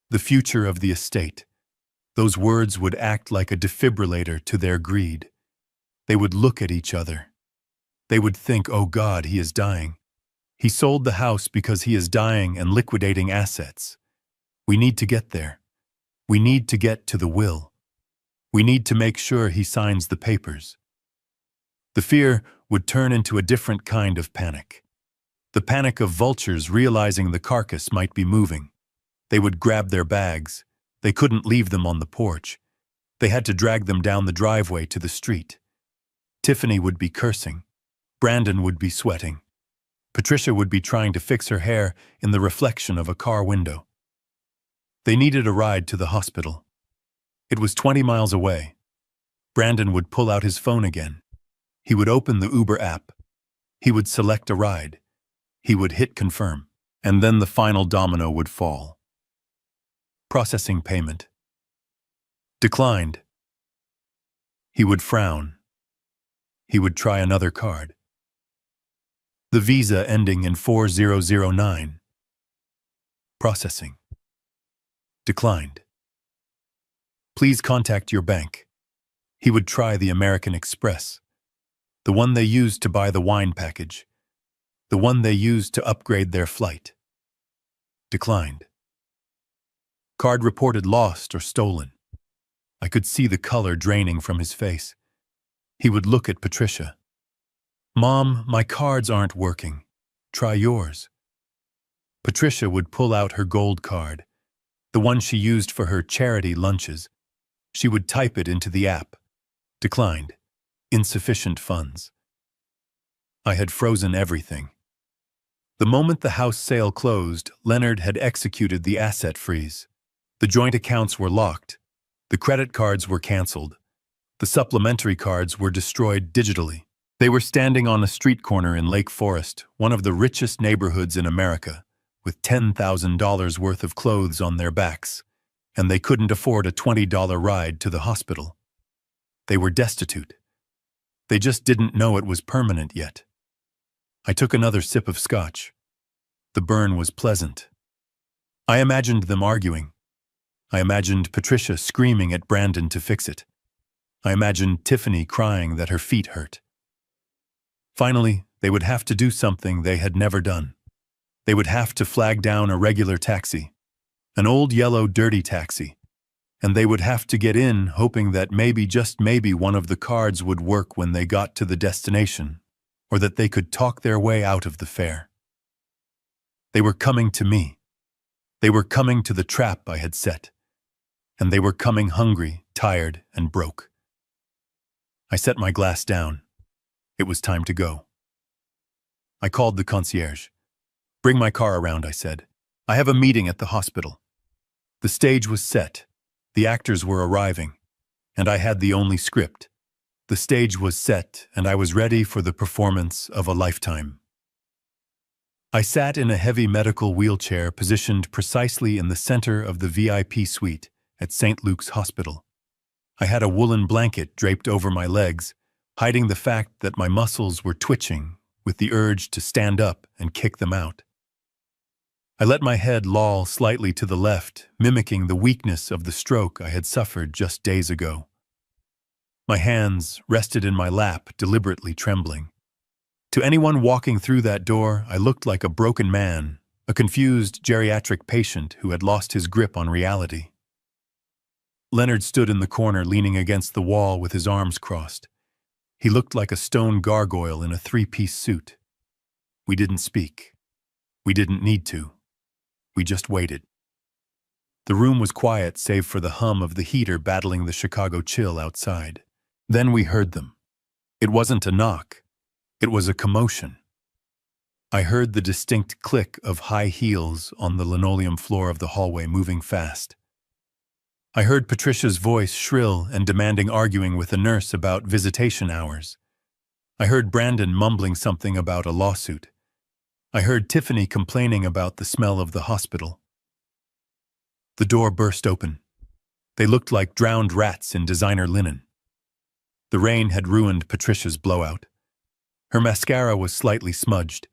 The future of the estate. Those words would act like a defibrillator to their greed. They would look at each other. They would think, "Oh God, he is dying. He sold the house because he is dying and liquidating assets. We need to get there. We need to get to the will. We need to make sure he signs the papers." The fear would turn into a different kind of panic. The panic of vultures realizing the carcass might be moving. They would grab their bags. They couldn't leave them on the porch. They had to drag them down the driveway to the street. Tiffany would be cursing. Brandon would be sweating. Patricia would be trying to fix her hair in the reflection of a car window. They needed a ride to the hospital. It was 20 miles away. Brandon would pull out his phone again. He would open the Uber app. He would select a ride. He would hit confirm. And then the final domino would fall. Processing payment. Declined. He would frown. He would try another card. The Visa ending in 4009. Processing. Declined. Please contact your bank. He would try the American Express. The one they used to buy the wine package. The one they used to upgrade their flight. Declined. Card reported lost or stolen. I could see the color draining from his face. He would look at Patricia. "Mom, my cards aren't working. Try yours." Patricia would pull out her gold card, the one she used for her charity lunches. She would type it into the app. Declined. Insufficient funds. I had frozen everything. The moment the house sale closed, Leonard had executed the asset freeze. The joint accounts were locked. The credit cards were canceled. The supplementary cards were destroyed digitally. They were standing on a street corner in Lake Forest, one of the richest neighborhoods in America, with $10,000 worth of clothes on their backs, and they couldn't afford a $20 ride to the hospital. They were destitute. They just didn't know it was permanent yet. I took another sip of scotch. The burn was pleasant. I imagined them arguing. I imagined Patricia screaming at Brandon to fix it. I imagined Tiffany crying that her feet hurt. Finally, they would have to do something they had never done. They would have to flag down a regular taxi, an old yellow dirty taxi, and they would have to get in hoping that maybe, just maybe, one of the cards would work when they got to the destination, or that they could talk their way out of the fare. They were coming to me. They were coming to the trap I had set. And they were coming hungry, tired, and broke. I set my glass down. It was time to go. I called the concierge. "Bring my car around," I said. "I have a meeting at the hospital." The stage was set. The actors were arriving, and I had the only script. The stage was set, and I was ready for the performance of a lifetime. I sat in a heavy medical wheelchair positioned precisely in the center of the VIP suite at St. Luke's Hospital. I had a woolen blanket draped over my legs, hiding the fact that my muscles were twitching with the urge to stand up and kick them out. I let my head loll slightly to the left, mimicking the weakness of the stroke I had suffered just days ago. My hands rested in my lap, deliberately trembling. To anyone walking through that door, I looked like a broken man, a confused geriatric patient who had lost his grip on reality. Leonard stood in the corner, leaning against the wall with his arms crossed. He looked like a stone gargoyle in a three-piece suit. We didn't speak. We didn't need to. We just waited. The room was quiet save for the hum of the heater battling the Chicago chill outside. Then we heard them. It wasn't a knock. It was a commotion. I heard the distinct click of high heels on the linoleum floor of the hallway moving fast. I heard Patricia's voice shrill and demanding, arguing with a nurse about visitation hours. I heard Brandon mumbling something about a lawsuit. I heard Tiffany complaining about the smell of the hospital. The door burst open. They looked like drowned rats in designer linen. The rain had ruined Patricia's blowout. Her mascara was slightly smudged.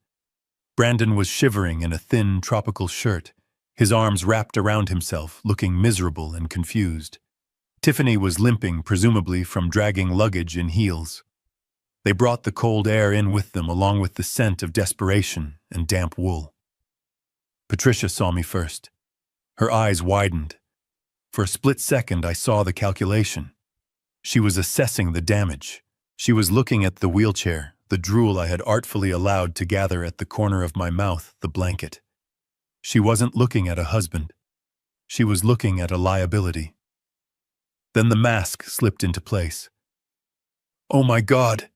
Brandon was shivering in a thin tropical shirt, his arms wrapped around himself, looking miserable and confused. Tiffany was limping, presumably from dragging luggage in heels. They brought the cold air in with them, along with the scent of desperation and damp wool. Patricia saw me first. Her eyes widened. For a split second, I saw the calculation. She was assessing the damage. She was looking at the wheelchair, the drool I had artfully allowed to gather at the corner of my mouth, the blanket. She wasn't looking at a husband. She was looking at a liability. Then the mask slipped into place. "Oh my God!"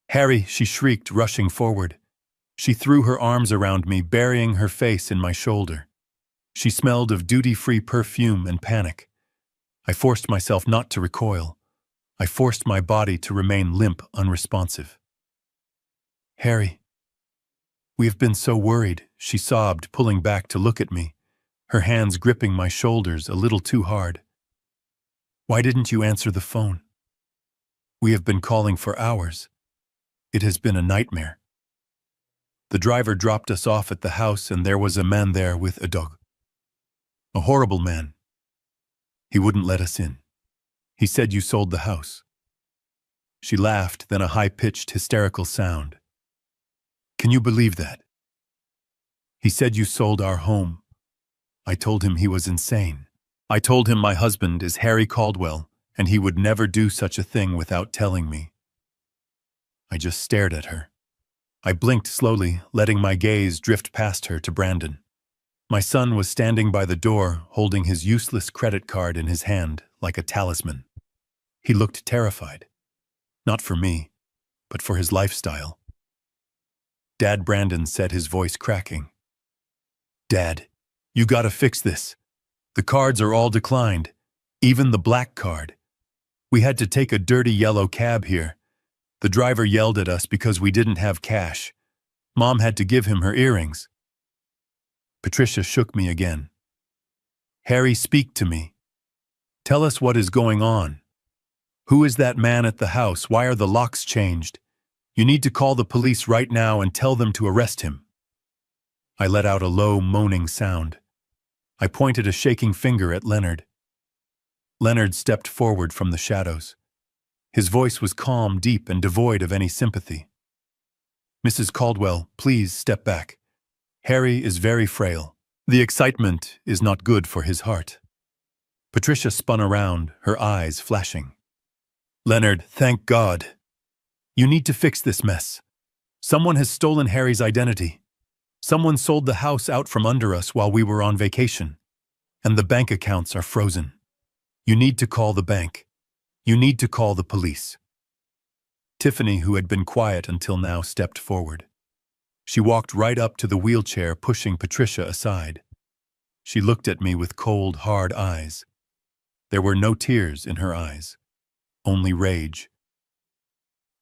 "Harry," she shrieked, rushing forward. She threw her arms around me, burying her face in my shoulder. She smelled of duty-free perfume and panic. I forced myself not to recoil. I forced my body to remain limp, unresponsive. "Harry, we have been so worried," she sobbed, pulling back to look at me, her hands gripping my shoulders a little too hard. "Why didn't you answer the phone? We have been calling for hours. It has been a nightmare. The driver dropped us off at the house, and there was a man there with a dog. A horrible man. He wouldn't let us in. He said you sold the house." She laughed, then a high-pitched, hysterical sound. "Can you believe that? He said you sold our home. I told him he was insane. I told him my husband is Harry Caldwell, and he would never do such a thing without telling me. I just stared at her. I blinked slowly, letting my gaze drift past her to Brandon. My son was standing by the door, holding his useless credit card in his hand like a talisman. He looked terrified. Not for me, but for his lifestyle. Dad, Brandon said, his voice cracking. Dad, you gotta fix this. The cards are all declined, even the black card. We had to take a dirty yellow cab here. The driver yelled at us because we didn't have cash. Mom had to give him her earrings. Patricia shook me again. Harry, speak to me. Tell us what is going on. Who is that man at the house? Why are the locks changed? You need to call the police right now and tell them to arrest him. I let out a low, moaning sound. I pointed a shaking finger at Leonard. Leonard stepped forward from the shadows. His voice was calm, deep, and devoid of any sympathy. Mrs. Caldwell, please step back. Harry is very frail. The excitement is not good for his heart. Patricia spun around, her eyes flashing. Leonard, thank God. You need to fix this mess. Someone has stolen Harry's identity. Someone sold the house out from under us while we were on vacation. And the bank accounts are frozen. You need to call the bank. You need to call the police. Tiffany, who had been quiet until now, stepped forward. She walked right up to the wheelchair, pushing Patricia aside. She looked at me with cold, hard eyes. There were no tears in her eyes, only rage.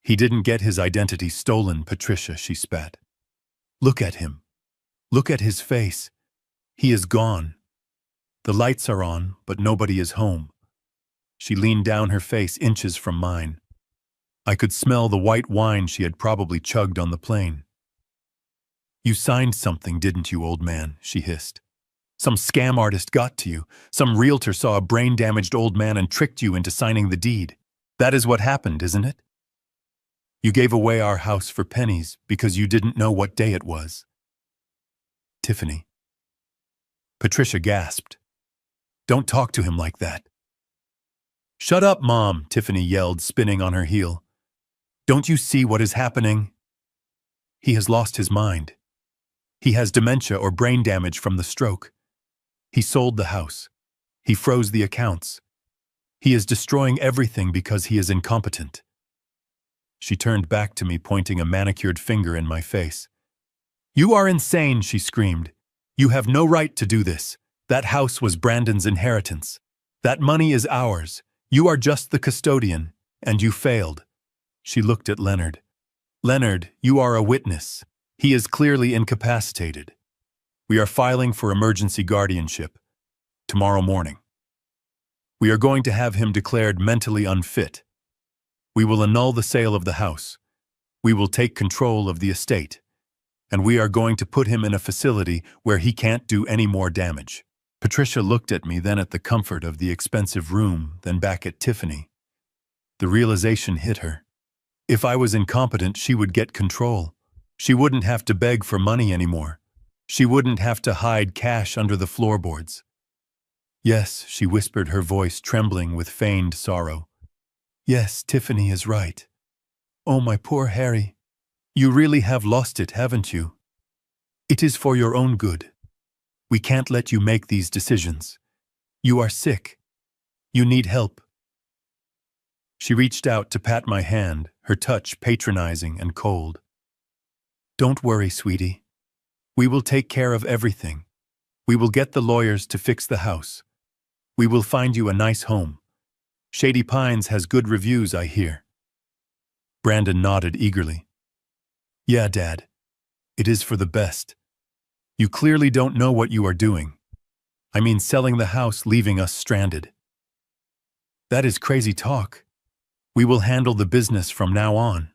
He didn't get his identity stolen, Patricia, she spat. Look at him. Look at his face. He is gone. The lights are on, but nobody is home. She leaned down, her face inches from mine. I could smell the white wine she had probably chugged on the plane. You signed something, didn't you, old man? She hissed. Some scam artist got to you. Some realtor saw a brain-damaged old man and tricked you into signing the deed. That is what happened, isn't it? You gave away our house for pennies because you didn't know what day it was. Tiffany. Patricia gasped. Don't talk to him like that. Shut up, Mom, Tiffany yelled, spinning on her heel. Don't you see what is happening? He has lost his mind. He has dementia or brain damage from the stroke. He sold the house. He froze the accounts. He is destroying everything because he is incompetent. She turned back to me, pointing a manicured finger in my face. You are insane, she screamed. You have no right to do this. That house was Brandon's inheritance. That money is ours. You are just the custodian, and you failed. She looked at Leonard. Leonard, you are a witness. He is clearly incapacitated. We are filing for emergency guardianship tomorrow morning. We are going to have him declared mentally unfit. We will annul the sale of the house. We will take control of the estate. And we are going to put him in a facility where he can't do any more damage. Patricia looked at me, then at the comfort of the expensive room, then back at Tiffany. The realization hit her. If I was incompetent, she would get control. She wouldn't have to beg for money anymore. She wouldn't have to hide cash under the floorboards. Yes, she whispered, her voice trembling with feigned sorrow. Yes, Tiffany is right. Oh, my poor Harry. You really have lost it, haven't you? It is for your own good. We can't let you make these decisions. You are sick. You need help. She reached out to pat my hand, her touch patronizing and cold. Don't worry, sweetie. We will take care of everything. We will get the lawyers to fix the house. We will find you a nice home. Shady Pines has good reviews, I hear. Brandon nodded eagerly. Yeah, Dad. It is for the best. You clearly don't know what you are doing. I mean, selling the house, leaving us stranded. That is crazy talk. We will handle the business from now on.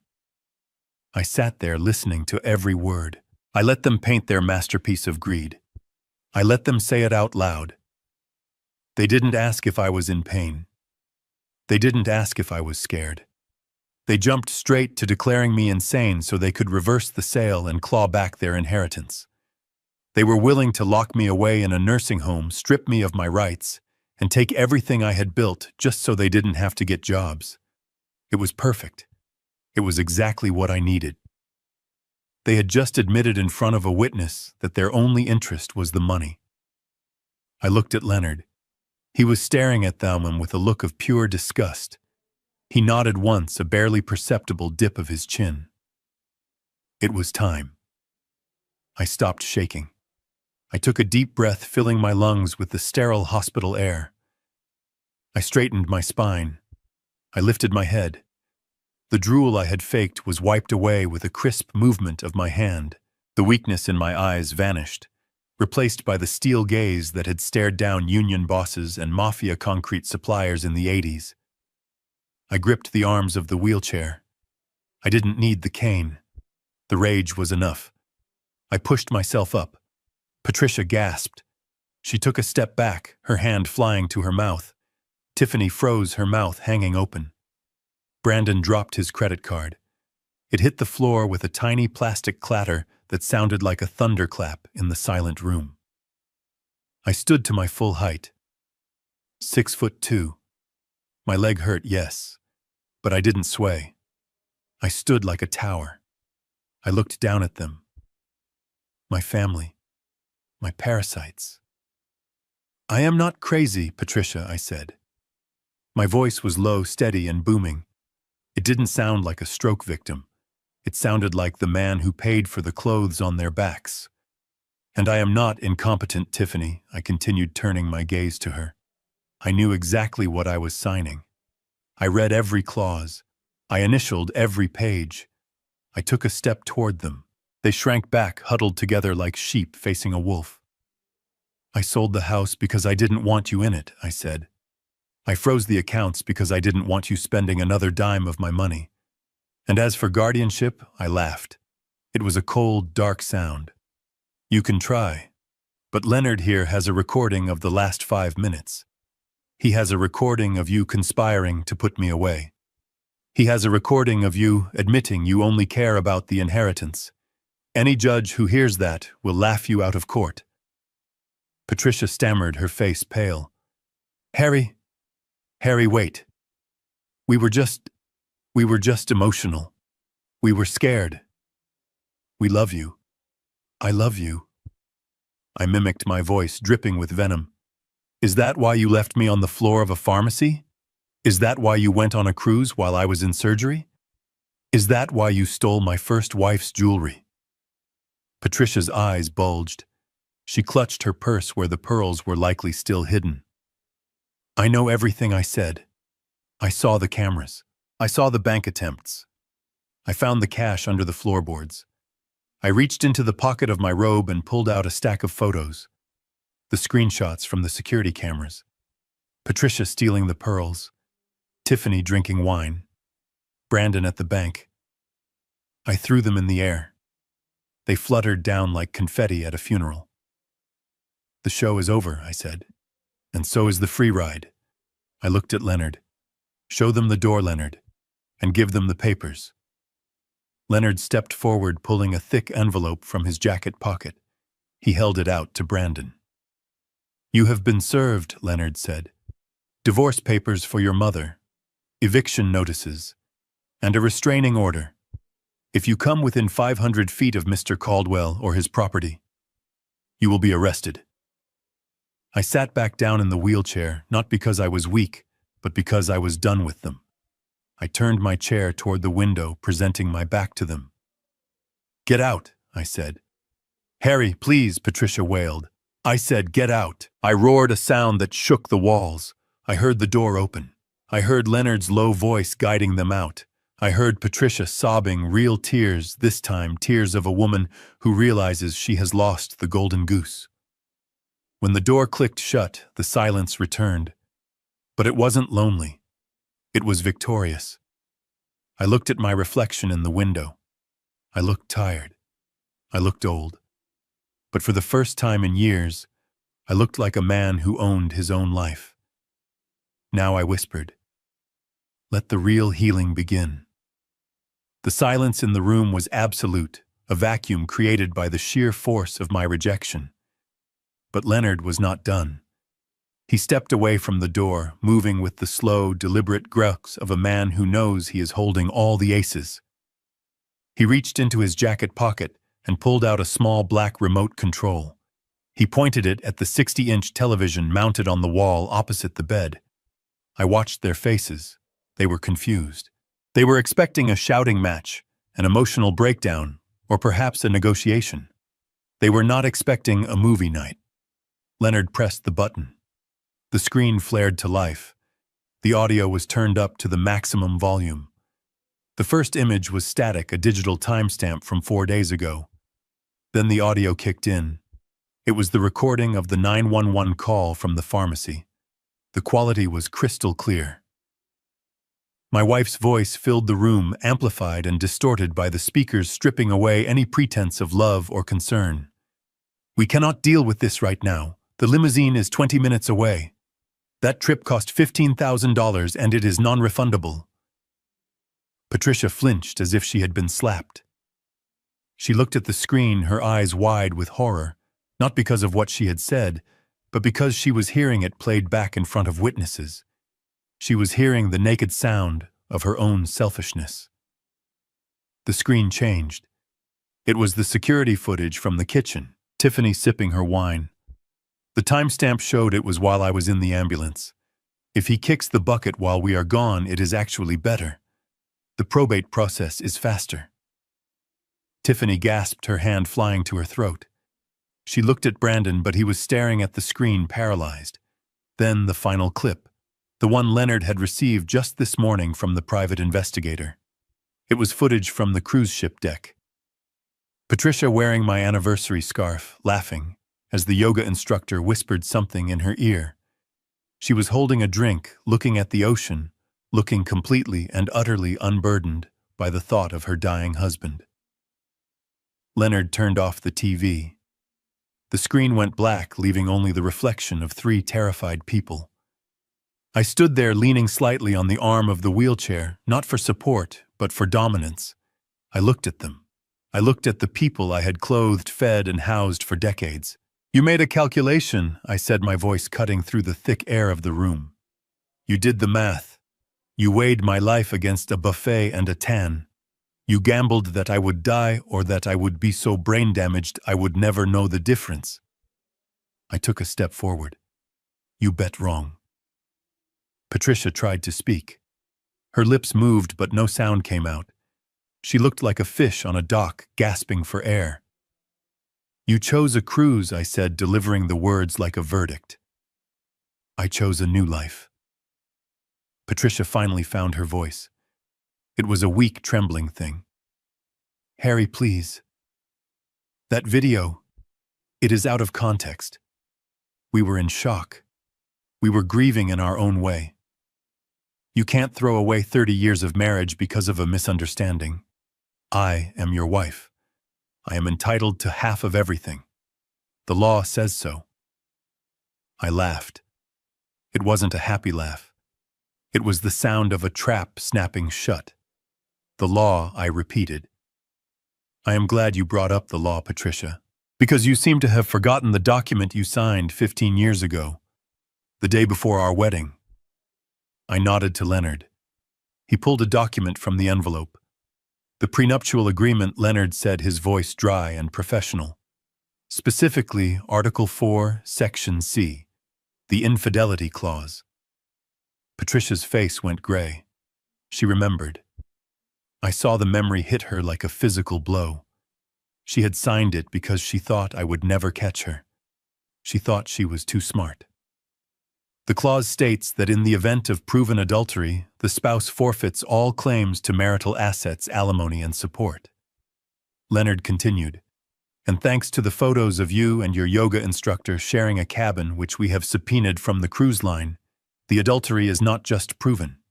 I sat there listening to every word. I let them paint their masterpiece of greed. I let them say it out loud. They didn't ask if I was in pain. They didn't ask if I was scared. They jumped straight to declaring me insane so they could reverse the sale and claw back their inheritance. They were willing to lock me away in a nursing home, strip me of my rights, and take everything I had built just so they didn't have to get jobs. It was perfect. It was exactly what I needed. They had just admitted in front of a witness that their only interest was the money. I looked at Leonard. He was staring at them with a look of pure disgust. He nodded once, a barely perceptible dip of his chin. It was time. I stopped shaking. I took a deep breath, filling my lungs with the sterile hospital air. I straightened my spine. I lifted my head. The drool I had faked was wiped away with a crisp movement of my hand. The weakness in my eyes vanished, replaced by the steel gaze that had stared down union bosses and mafia concrete suppliers in the 80s. I gripped the arms of the wheelchair. I didn't need the cane. The rage was enough. I pushed myself up. Patricia gasped. She took a step back, her hand flying to her mouth. Tiffany froze, her mouth hanging open. Brandon dropped his credit card. It hit the floor with a tiny plastic clatter that sounded like a thunderclap in the silent room. I stood to my full height. 6'2". My leg hurt, yes, but I didn't sway. I stood like a tower. I looked down at them. My family. My parasites. I am not crazy, Patricia, I said. My voice was low, steady, and booming. It didn't sound like a stroke victim. It sounded like the man who paid for the clothes on their backs. And I am not incompetent, Tiffany, I continued, turning my gaze to her. I knew exactly what I was signing. I read every clause. I initialed every page. I took a step toward them. They shrank back, huddled together like sheep facing a wolf. I sold the house because I didn't want you in it, I said. I froze the accounts because I didn't want you spending another dime of my money. And as for guardianship, I laughed. It was a cold, dark sound. You can try. But Leonard here has a recording of the last 5 minutes. He has a recording of you conspiring to put me away. He has a recording of you admitting you only care about the inheritance. Any judge who hears that will laugh you out of court. Patricia stammered, her face pale. Harry, wait. We were just emotional. We were scared. We love you. I love you. I mimicked my voice, dripping with venom. Is that why you left me on the floor of a pharmacy? Is that why you went on a cruise while I was in surgery? Is that why you stole my first wife's jewelry? Patricia's eyes bulged. She clutched her purse where the pearls were likely still hidden. I know everything I said. I saw the cameras. I saw the bank attempts. I found the cash under the floorboards. I reached into the pocket of my robe and pulled out a stack of photos. The screenshots from the security cameras. Patricia stealing the pearls. Tiffany drinking wine. Brandon at the bank. I threw them in the air. They fluttered down like confetti at a funeral. The show is over, I said. And so is the free ride. I looked at Leonard. Show them the door, Leonard, and give them the papers. Leonard stepped forward, pulling a thick envelope from his jacket pocket. He held it out to Brandon. You have been served, Leonard said. Divorce papers for your mother, eviction notices, and a restraining order. If you come within 500 feet of Mr. Caldwell or his property, you will be arrested. I sat back down in the wheelchair, not because I was weak, but because I was done with them. I turned my chair toward the window, presenting my back to them. Get out, I said. Harry, please, Patricia wailed. I said, get out. I roared a sound that shook the walls. I heard the door open. I heard Leonard's low voice guiding them out. I heard Patricia sobbing, real tears, this time tears of a woman who realizes she has lost the golden goose. When the door clicked shut, the silence returned. But it wasn't lonely. It was victorious. I looked at my reflection in the window. I looked tired. I looked old. But for the first time in years, I looked like a man who owned his own life. Now I whispered, let the real healing begin. The silence in the room was absolute, a vacuum created by the sheer force of my rejection. But Leonard was not done. He stepped away from the door, moving with the slow, deliberate grunts of a man who knows he is holding all the aces. He reached into his jacket pocket and pulled out a small black remote control. He pointed it at the 60-inch television mounted on the wall opposite the bed. I watched their faces. They were confused. They were expecting a shouting match, an emotional breakdown, or perhaps a negotiation. They were not expecting a movie night. Leonard pressed the button. The screen flared to life. The audio was turned up to the maximum volume. The first image was static, a digital timestamp from 4 days ago. Then the audio kicked in. It was the recording of the 911 call from the pharmacy. The quality was crystal clear. My wife's voice filled the room, amplified and distorted by the speakers stripping away any pretense of love or concern. "We cannot deal with this right now. The limousine is 20 minutes away. That trip cost $15,000 and it is non-refundable." Patricia flinched as if she had been slapped. She looked at the screen, her eyes wide with horror, not because of what she had said, but because she was hearing it played back in front of witnesses. She was hearing the naked sound of her own selfishness. The screen changed. It was the security footage from the kitchen, Tiffany sipping her wine. The timestamp showed it was while I was in the ambulance. If he kicks the bucket while we are gone, it is actually better. The probate process is faster. Tiffany gasped, her hand flying to her throat. She looked at Brandon, but he was staring at the screen, paralyzed. Then the final clip, the one Leonard had received just this morning from the private investigator. It was footage from the cruise ship deck. Patricia wearing my anniversary scarf, laughing, as the yoga instructor whispered something in her ear. She was holding a drink, looking at the ocean, looking completely and utterly unburdened by the thought of her dying husband. Leonard turned off the TV. The screen went black, leaving only the reflection of 3 terrified people. I stood there leaning slightly on the arm of the wheelchair, not for support, but for dominance. I looked at them. I looked at the people I had clothed, fed, and housed for decades. "You made a calculation," I said, my voice cutting through the thick air of the room. "You did the math. You weighed my life against a buffet and a tan. You gambled that I would die or that I would be so brain damaged I would never know the difference." I took a step forward. "You bet wrong." Patricia tried to speak. Her lips moved, but no sound came out. She looked like a fish on a dock, gasping for air. "You chose a cruise," I said, delivering the words like a verdict. "I chose a new life." Patricia finally found her voice. It was a weak, trembling thing. "Harry, please. That video, it is out of context. We were in shock. We were grieving in our own way. You can't throw away 30 years of marriage because of a misunderstanding. I am your wife. I am entitled to half of everything. The law says so." I laughed. It wasn't a happy laugh. It was the sound of a trap snapping shut. "The law," I repeated. "I am glad you brought up the law, Patricia, because you seem to have forgotten the document you signed 15 years ago, the day before our wedding." I nodded to Leonard. He pulled a document from the envelope. The prenuptial agreement, Leonard said, his voice dry and professional. Specifically, Article 4, Section C, the infidelity clause. Patricia's face went gray. She remembered. I saw the memory hit her like a physical blow. She had signed it because she thought I would never catch her. She thought she was too smart. The clause states that in the event of proven adultery, the spouse forfeits all claims to marital assets, alimony, and support. Leonard continued, "And thanks to the photos of you and your yoga instructor sharing a cabin which we have subpoenaed from the cruise line, the adultery is not just proven.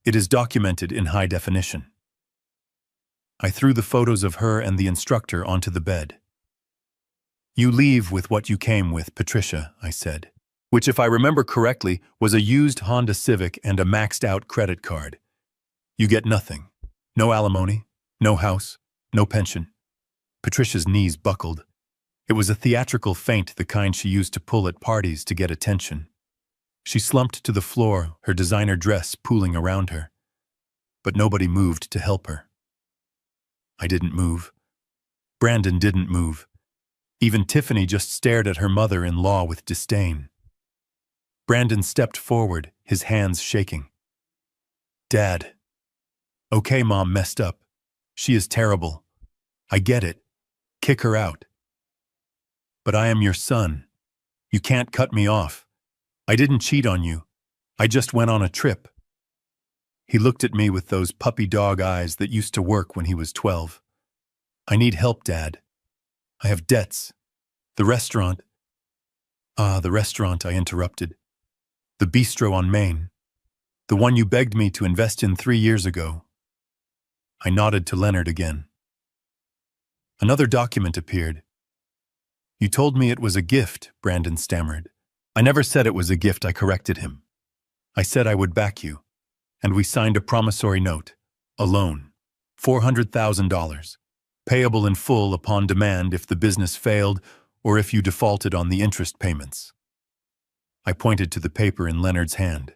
It is documented in high definition." I threw the photos of her and the instructor onto the bed. "You leave with what you came with, Patricia," I said, which, if I remember correctly, was a used Honda Civic and a maxed-out credit card. "You get nothing. No alimony, no house, no pension." Patricia's knees buckled. It was a theatrical feint, the kind she used to pull at parties to get attention. She slumped to the floor, her designer dress pooling around her. But nobody moved to help her. I didn't move. Brandon didn't move. Even Tiffany just stared at her mother-in-law with disdain. Brandon stepped forward, his hands shaking. Dad. Okay, Mom messed up. She is terrible. I get it. Kick her out. But I am your son. You can't cut me off. I didn't cheat on you. I just went on a trip. He looked at me with those puppy dog eyes that used to work when he was 12. I need help, Dad. I have debts. The restaurant. The restaurant, I interrupted. The bistro on Main. The one you begged me to invest in 3 years ago. I nodded to Leonard again. Another document appeared. You told me it was a gift, Brandon stammered. I never said it was a gift, I corrected him. I said I would back you. And we signed a promissory note, a loan, $400,000, payable in full upon demand if the business failed or if you defaulted on the interest payments. I pointed to the paper in Leonard's hand.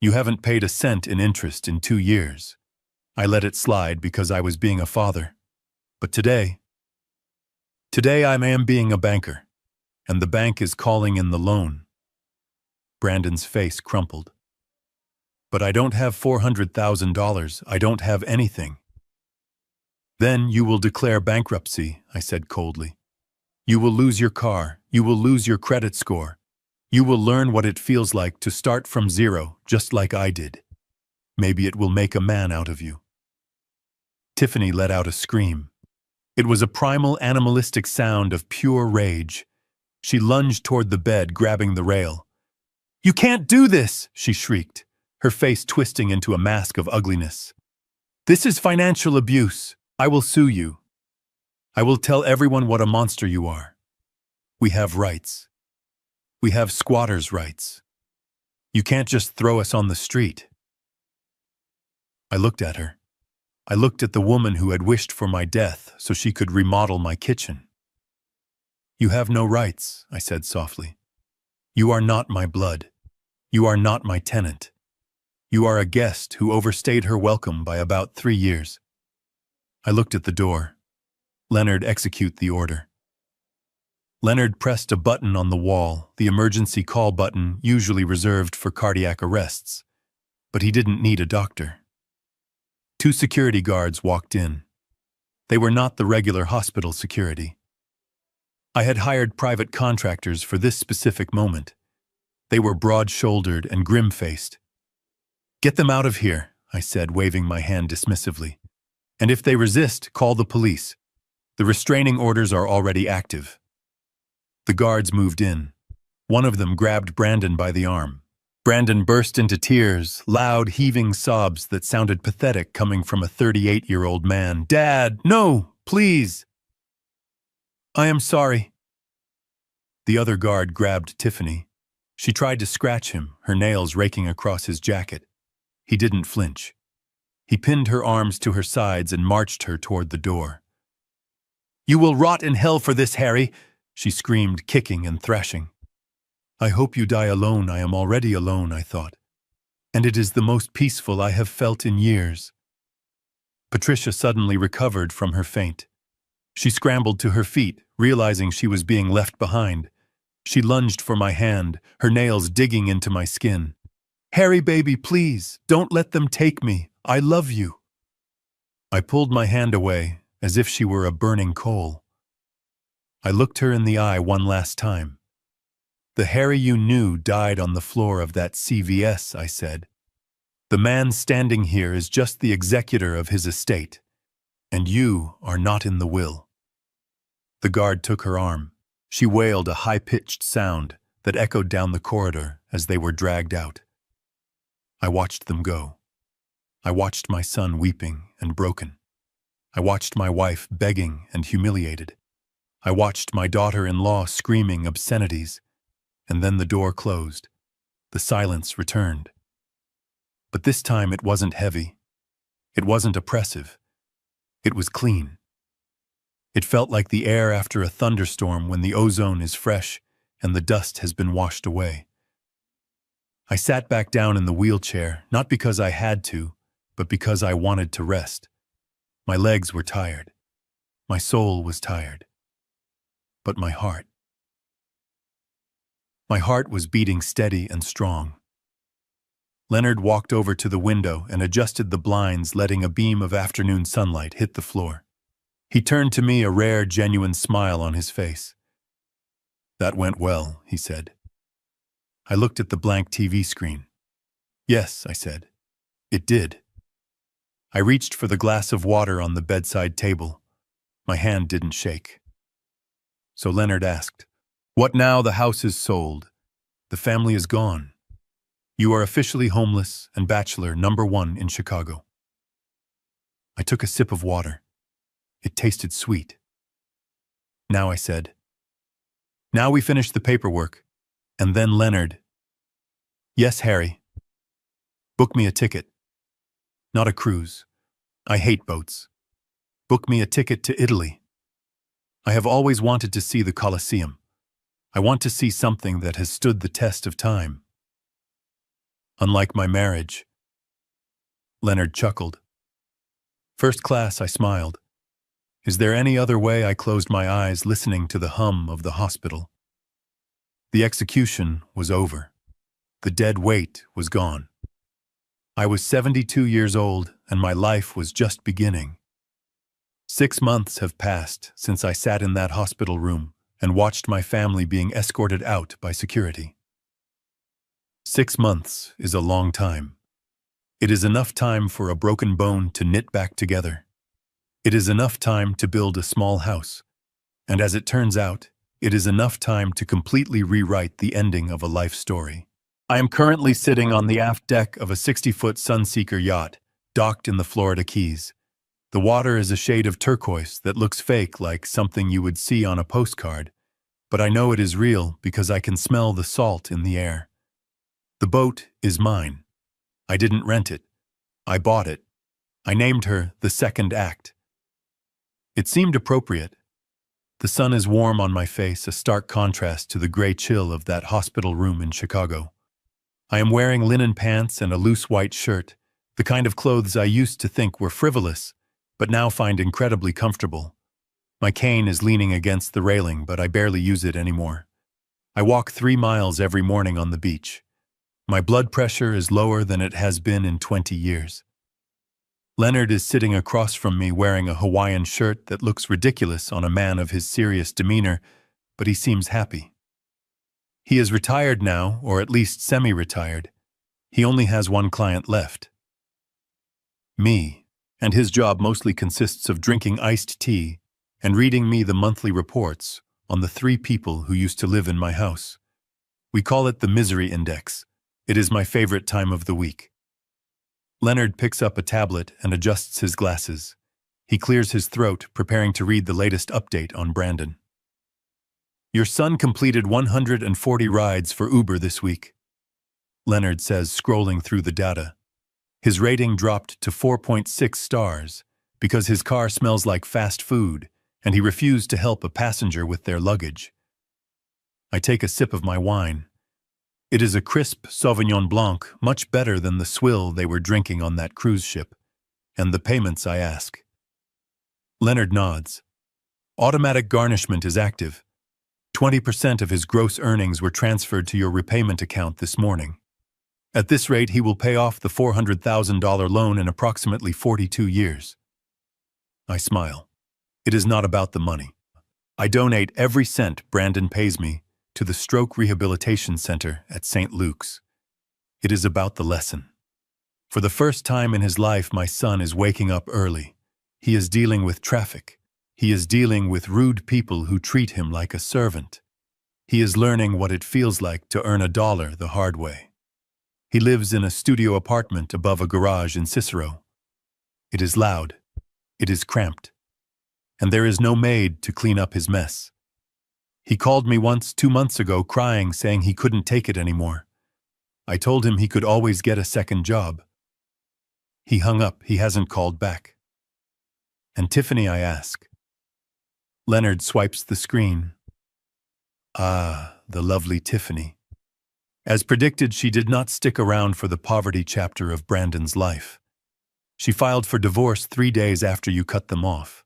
You haven't paid a cent in interest in 2 years. I let it slide because I was being a father. But today I am being a banker, and the bank is calling in the loan. Brandon's face crumpled. But I don't have $400,000. I don't have anything. Then you will declare bankruptcy, I said coldly. You will lose your car. You will lose your credit score. You will learn what it feels like to start from zero, just like I did. Maybe it will make a man out of you. Tiffany let out a scream. It was a primal, animalistic sound of pure rage. She lunged toward the bed, grabbing the rail. You can't do this, she shrieked, her face twisting into a mask of ugliness. This is financial abuse. I will sue you. I will tell everyone what a monster you are. We have rights. We have squatters' rights. You can't just throw us on the street. I looked at her. I looked at the woman who had wished for my death so she could remodel my kitchen. You have no rights, I said softly. You are not my blood. You are not my tenant. You are a guest who overstayed her welcome by about 3 years. I looked at the door. Leonard, execute the order. Leonard pressed a button on the wall, the emergency call button usually reserved for cardiac arrests. But he didn't need a doctor. 2 security guards walked in. They were not the regular hospital security. I had hired private contractors for this specific moment. They were broad-shouldered and grim-faced. Get them out of here, I said, waving my hand dismissively. And if they resist, call the police. The restraining orders are already active. The guards moved in. One of them grabbed Brandon by the arm. Brandon burst into tears, loud, heaving sobs that sounded pathetic coming from a 38-year-old man. Dad, no, please. I am sorry. The other guard grabbed Tiffany. She tried to scratch him, her nails raking across his jacket. He didn't flinch. He pinned her arms to her sides and marched her toward the door. You will rot in hell for this, Harry, she screamed, kicking and thrashing. I hope you die alone. I am already alone, I thought. And it is the most peaceful I have felt in years. Patricia suddenly recovered from her faint. She scrambled to her feet, realizing she was being left behind. She lunged for my hand, her nails digging into my skin. Harry, baby, please, don't let them take me. I love you. I pulled my hand away, as if she were a burning coal. I looked her in the eye one last time. The Harry you knew died on the floor of that CVS, I said. The man standing here is just the executor of his estate, and you are not in the will. The guard took her arm. She wailed a high-pitched sound that echoed down the corridor as they were dragged out. I watched them go. I watched my son weeping and broken. I watched my wife begging and humiliated. I watched my daughter-in-law screaming obscenities. And then the door closed. The silence returned. But this time it wasn't heavy. It wasn't oppressive. It was clean. It felt like the air after a thunderstorm when the ozone is fresh and the dust has been washed away. I sat back down in the wheelchair, not because I had to, but because I wanted to rest. My legs were tired. My soul was tired. But my heart was beating steady and strong. Leonard walked over to the window and adjusted the blinds, letting a beam of afternoon sunlight hit the floor. He turned to me, a rare, genuine smile on his face. "That went well," he said. I looked at the blank TV screen. "Yes," I said. "It did." I reached for the glass of water on the bedside table. My hand didn't shake. So Leonard asked, "What now? The house is sold. The family is gone. You are officially homeless and bachelor #1 in Chicago." I took a sip of water. It tasted sweet. "Now," I said. "Now we finish the paperwork." And then Leonard. "Yes, Harry. Book me a ticket. Not a cruise. I hate boats. Book me a ticket to Italy. I have always wanted to see the Colosseum. I want to see something that has stood the test of time. Unlike my marriage." Leonard chuckled. "First class," I smiled. "Is there any other way?" I closed my eyes, listening to the hum of the hospital. The execution was over. The dead weight was gone. I was 72 years old, and my life was just beginning. 6 months have passed since I sat in that hospital room and watched my family being escorted out by security. 6 months is a long time. It is enough time for a broken bone to knit back together. It is enough time to build a small house. And as it turns out, it is enough time to completely rewrite the ending of a life story. I am currently sitting on the aft deck of a 60-foot Sunseeker yacht, docked in the Florida Keys. The water is a shade of turquoise that looks fake, like something you would see on a postcard, but I know it is real because I can smell the salt in the air. The boat is mine. I didn't rent it. I bought it. I named her the Second Act. It seemed appropriate. The sun is warm on my face, a stark contrast to the gray chill of that hospital room in Chicago. I am wearing linen pants and a loose white shirt, the kind of clothes I used to think were frivolous, but now find incredibly comfortable. My cane is leaning against the railing, but I barely use it anymore. I walk 3 miles every morning on the beach. My blood pressure is lower than it has been in 20 years. Leonard is sitting across from me wearing a Hawaiian shirt that looks ridiculous on a man of his serious demeanor, but he seems happy. He is retired now, or at least semi-retired. He only has one client left. Me, and his job mostly consists of drinking iced tea and reading me the monthly reports on the 3 people who used to live in my house. We call it the Misery Index. It is my favorite time of the week. Leonard picks up a tablet and adjusts his glasses. He clears his throat, preparing to read the latest update on Brandon. "Your son completed 140 rides for Uber this week," Leonard says, scrolling through the data. His rating dropped to 4.6 stars because his car smells like fast food and he refused to help a passenger with their luggage. I take a sip of my wine. It is a crisp Sauvignon Blanc, much better than the swill they were drinking on that cruise ship. And the payments, I ask. Leonard nods. Automatic garnishment is active. 20% of his gross earnings were transferred to your repayment account this morning. At this rate, he will pay off the $400,000 loan in approximately 42 years. I smile. It is not about the money. I donate every cent Brandon pays me to the Stroke Rehabilitation Center at St. Luke's. It is about the lesson. For the first time in his life, my son is waking up early. He is dealing with traffic. He is dealing with rude people who treat him like a servant. He is learning what it feels like to earn $1 the hard way. He lives in a studio apartment above a garage in Cicero. It is loud. It is cramped. And there is no maid to clean up his mess. He called me once 2 months ago crying, saying he couldn't take it anymore. I told him he could always get a second job. He hung up. He hasn't called back. And Tiffany, I ask. Leonard swipes the screen. Ah, the lovely Tiffany. As predicted, she did not stick around for the poverty chapter of Brandon's life. She filed for divorce 3 days after you cut them off.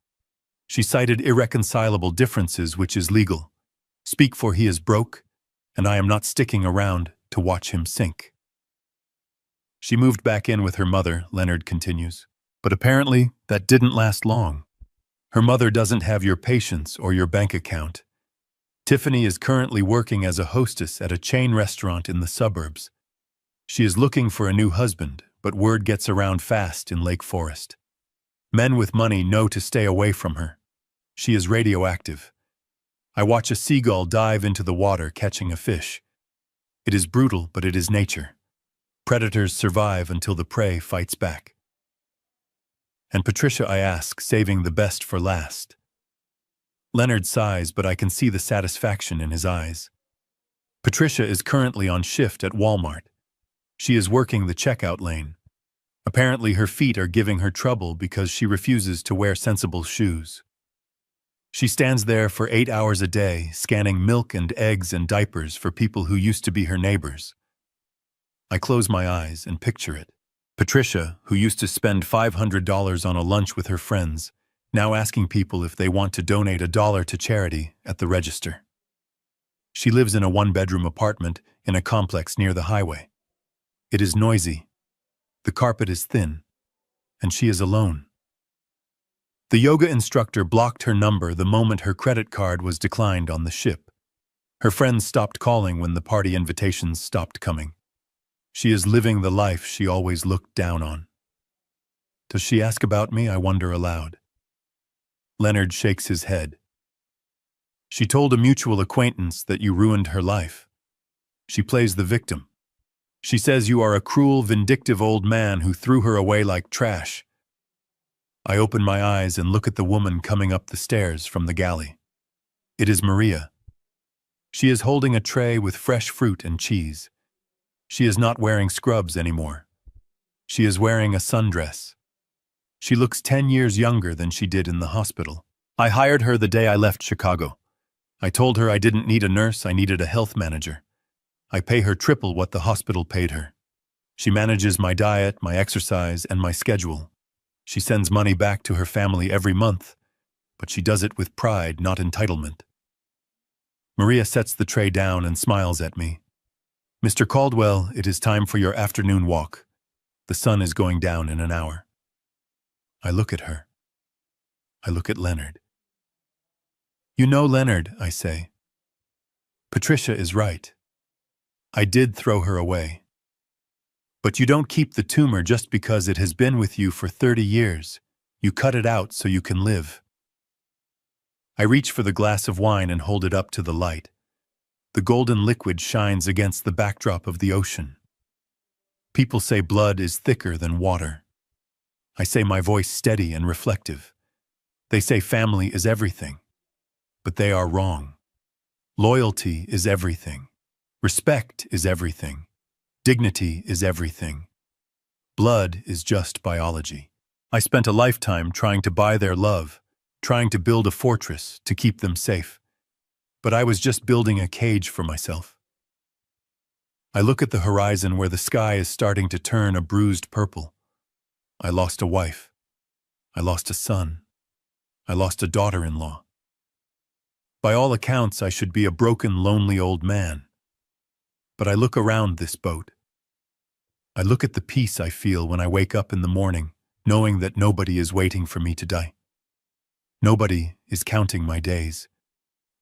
She cited irreconcilable differences, which is legal. Speak, for he is broke, and I am not sticking around to watch him sink. She moved back in with her mother, Leonard continues. But apparently, that didn't last long. Her mother doesn't have your patience or your bank account. Tiffany is currently working as a hostess at a chain restaurant in the suburbs. She is looking for a new husband, but word gets around fast in Lake Forest. Men with money know to stay away from her. She is radioactive. I watch a seagull dive into the water catching a fish. It is brutal, but it is nature. Predators survive until the prey fights back. And Patricia, I ask, saving the best for last. Leonard sighs, but I can see the satisfaction in his eyes. Patricia is currently on shift at Walmart. She is working the checkout lane. Apparently her feet are giving her trouble because she refuses to wear sensible shoes. She stands there for 8 hours a day, scanning milk and eggs and diapers for people who used to be her neighbors. I close my eyes and picture it. Patricia, who used to spend $500 on a lunch with her friends, now asking people if they want to donate $1 to charity at the register. She lives in a 1-bedroom apartment in a complex near the highway. It is noisy. The carpet is thin, and she is alone. The yoga instructor blocked her number the moment her credit card was declined on the ship. Her friends stopped calling when the party invitations stopped coming. She is living the life she always looked down on. Does she ask about me? I wonder aloud. Leonard shakes his head. She told a mutual acquaintance that you ruined her life. She plays the victim. She says you are a cruel, vindictive old man who threw her away like trash. I open my eyes and look at the woman coming up the stairs from the galley. It is Maria. She is holding a tray with fresh fruit and cheese. She is not wearing scrubs anymore. She is wearing a sundress. She looks 10 years younger than she did in the hospital. I hired her the day I left Chicago. I told her I didn't need a nurse, I needed a health manager. I pay her triple what the hospital paid her. She manages my diet, my exercise, and my schedule. She sends money back to her family every month, but she does it with pride, not entitlement. Maria sets the tray down and smiles at me. Mr. Caldwell, it is time for your afternoon walk. The sun is going down in an hour. I look at her. I look at Leonard. You know, Leonard, I say. Patricia is right. I did throw her away. But you don't keep the tumor just because it has been with you for 30 years. You cut it out so you can live. I reach for the glass of wine and hold it up to the light. The golden liquid shines against the backdrop of the ocean. People say blood is thicker than water. I say, my voice steady and reflective. They say family is everything. But they are wrong. Loyalty is everything. Respect is everything. Dignity is everything. Blood is just biology. I spent a lifetime trying to buy their love, trying to build a fortress to keep them safe. But I was just building a cage for myself. I look at the horizon where the sky is starting to turn a bruised purple. I lost a wife. I lost a son. I lost a daughter-in-law. By all accounts, I should be a broken, lonely old man. But I look around this boat. I look at the peace I feel when I wake up in the morning, knowing that nobody is waiting for me to die. Nobody is counting my days.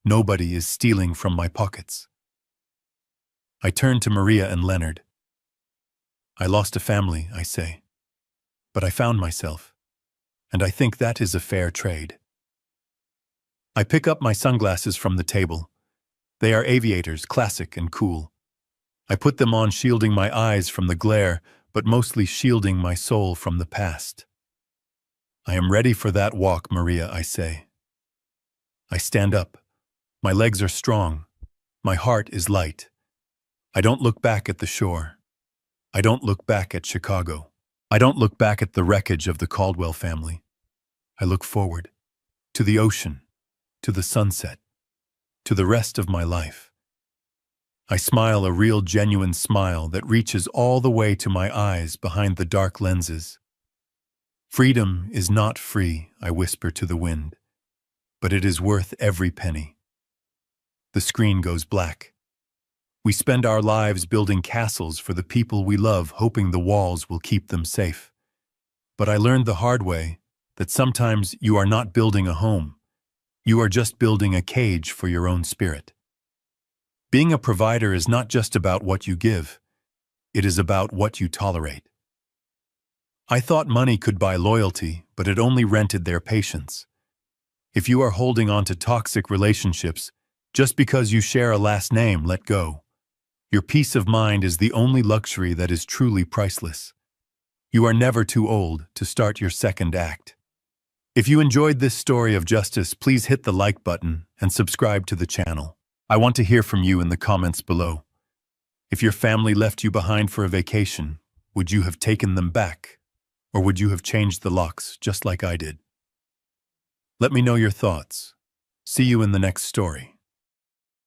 Nobody is stealing from my pockets. I turn to Maria and Leonard. I lost a family, I say. But I found myself, and I think that is a fair trade. I pick up my sunglasses from the table. They are aviators, classic and cool. I put them on, shielding my eyes from the glare, but mostly shielding my soul from the past. I am ready for that walk, Maria, I say. I stand up. My legs are strong. My heart is light. I don't look back at the shore. I don't look back at Chicago. I don't look back at the wreckage of the Caldwell family. I look forward, to the ocean, to the sunset, to the rest of my life. I smile, a real, genuine smile that reaches all the way to my eyes behind the dark lenses. Freedom is not free, I whisper to the wind, but it is worth every penny. The screen goes black. We spend our lives building castles for the people we love, hoping the walls will keep them safe. But I learned the hard way that sometimes you are not building a home. You are just building a cage for your own spirit. Being a provider is not just about what you give. It is about what you tolerate. I thought money could buy loyalty, but it only rented their patience. If you are holding on to toxic relationships, just because you share a last name, let go. Your peace of mind is the only luxury that is truly priceless. You are never too old to start your second act. If you enjoyed this story of justice, please hit the like button and subscribe to the channel. I want to hear from you in the comments below. If your family left you behind for a vacation, would you have taken them back? Or would you have changed the locks just like I did? Let me know your thoughts. See you in the next story.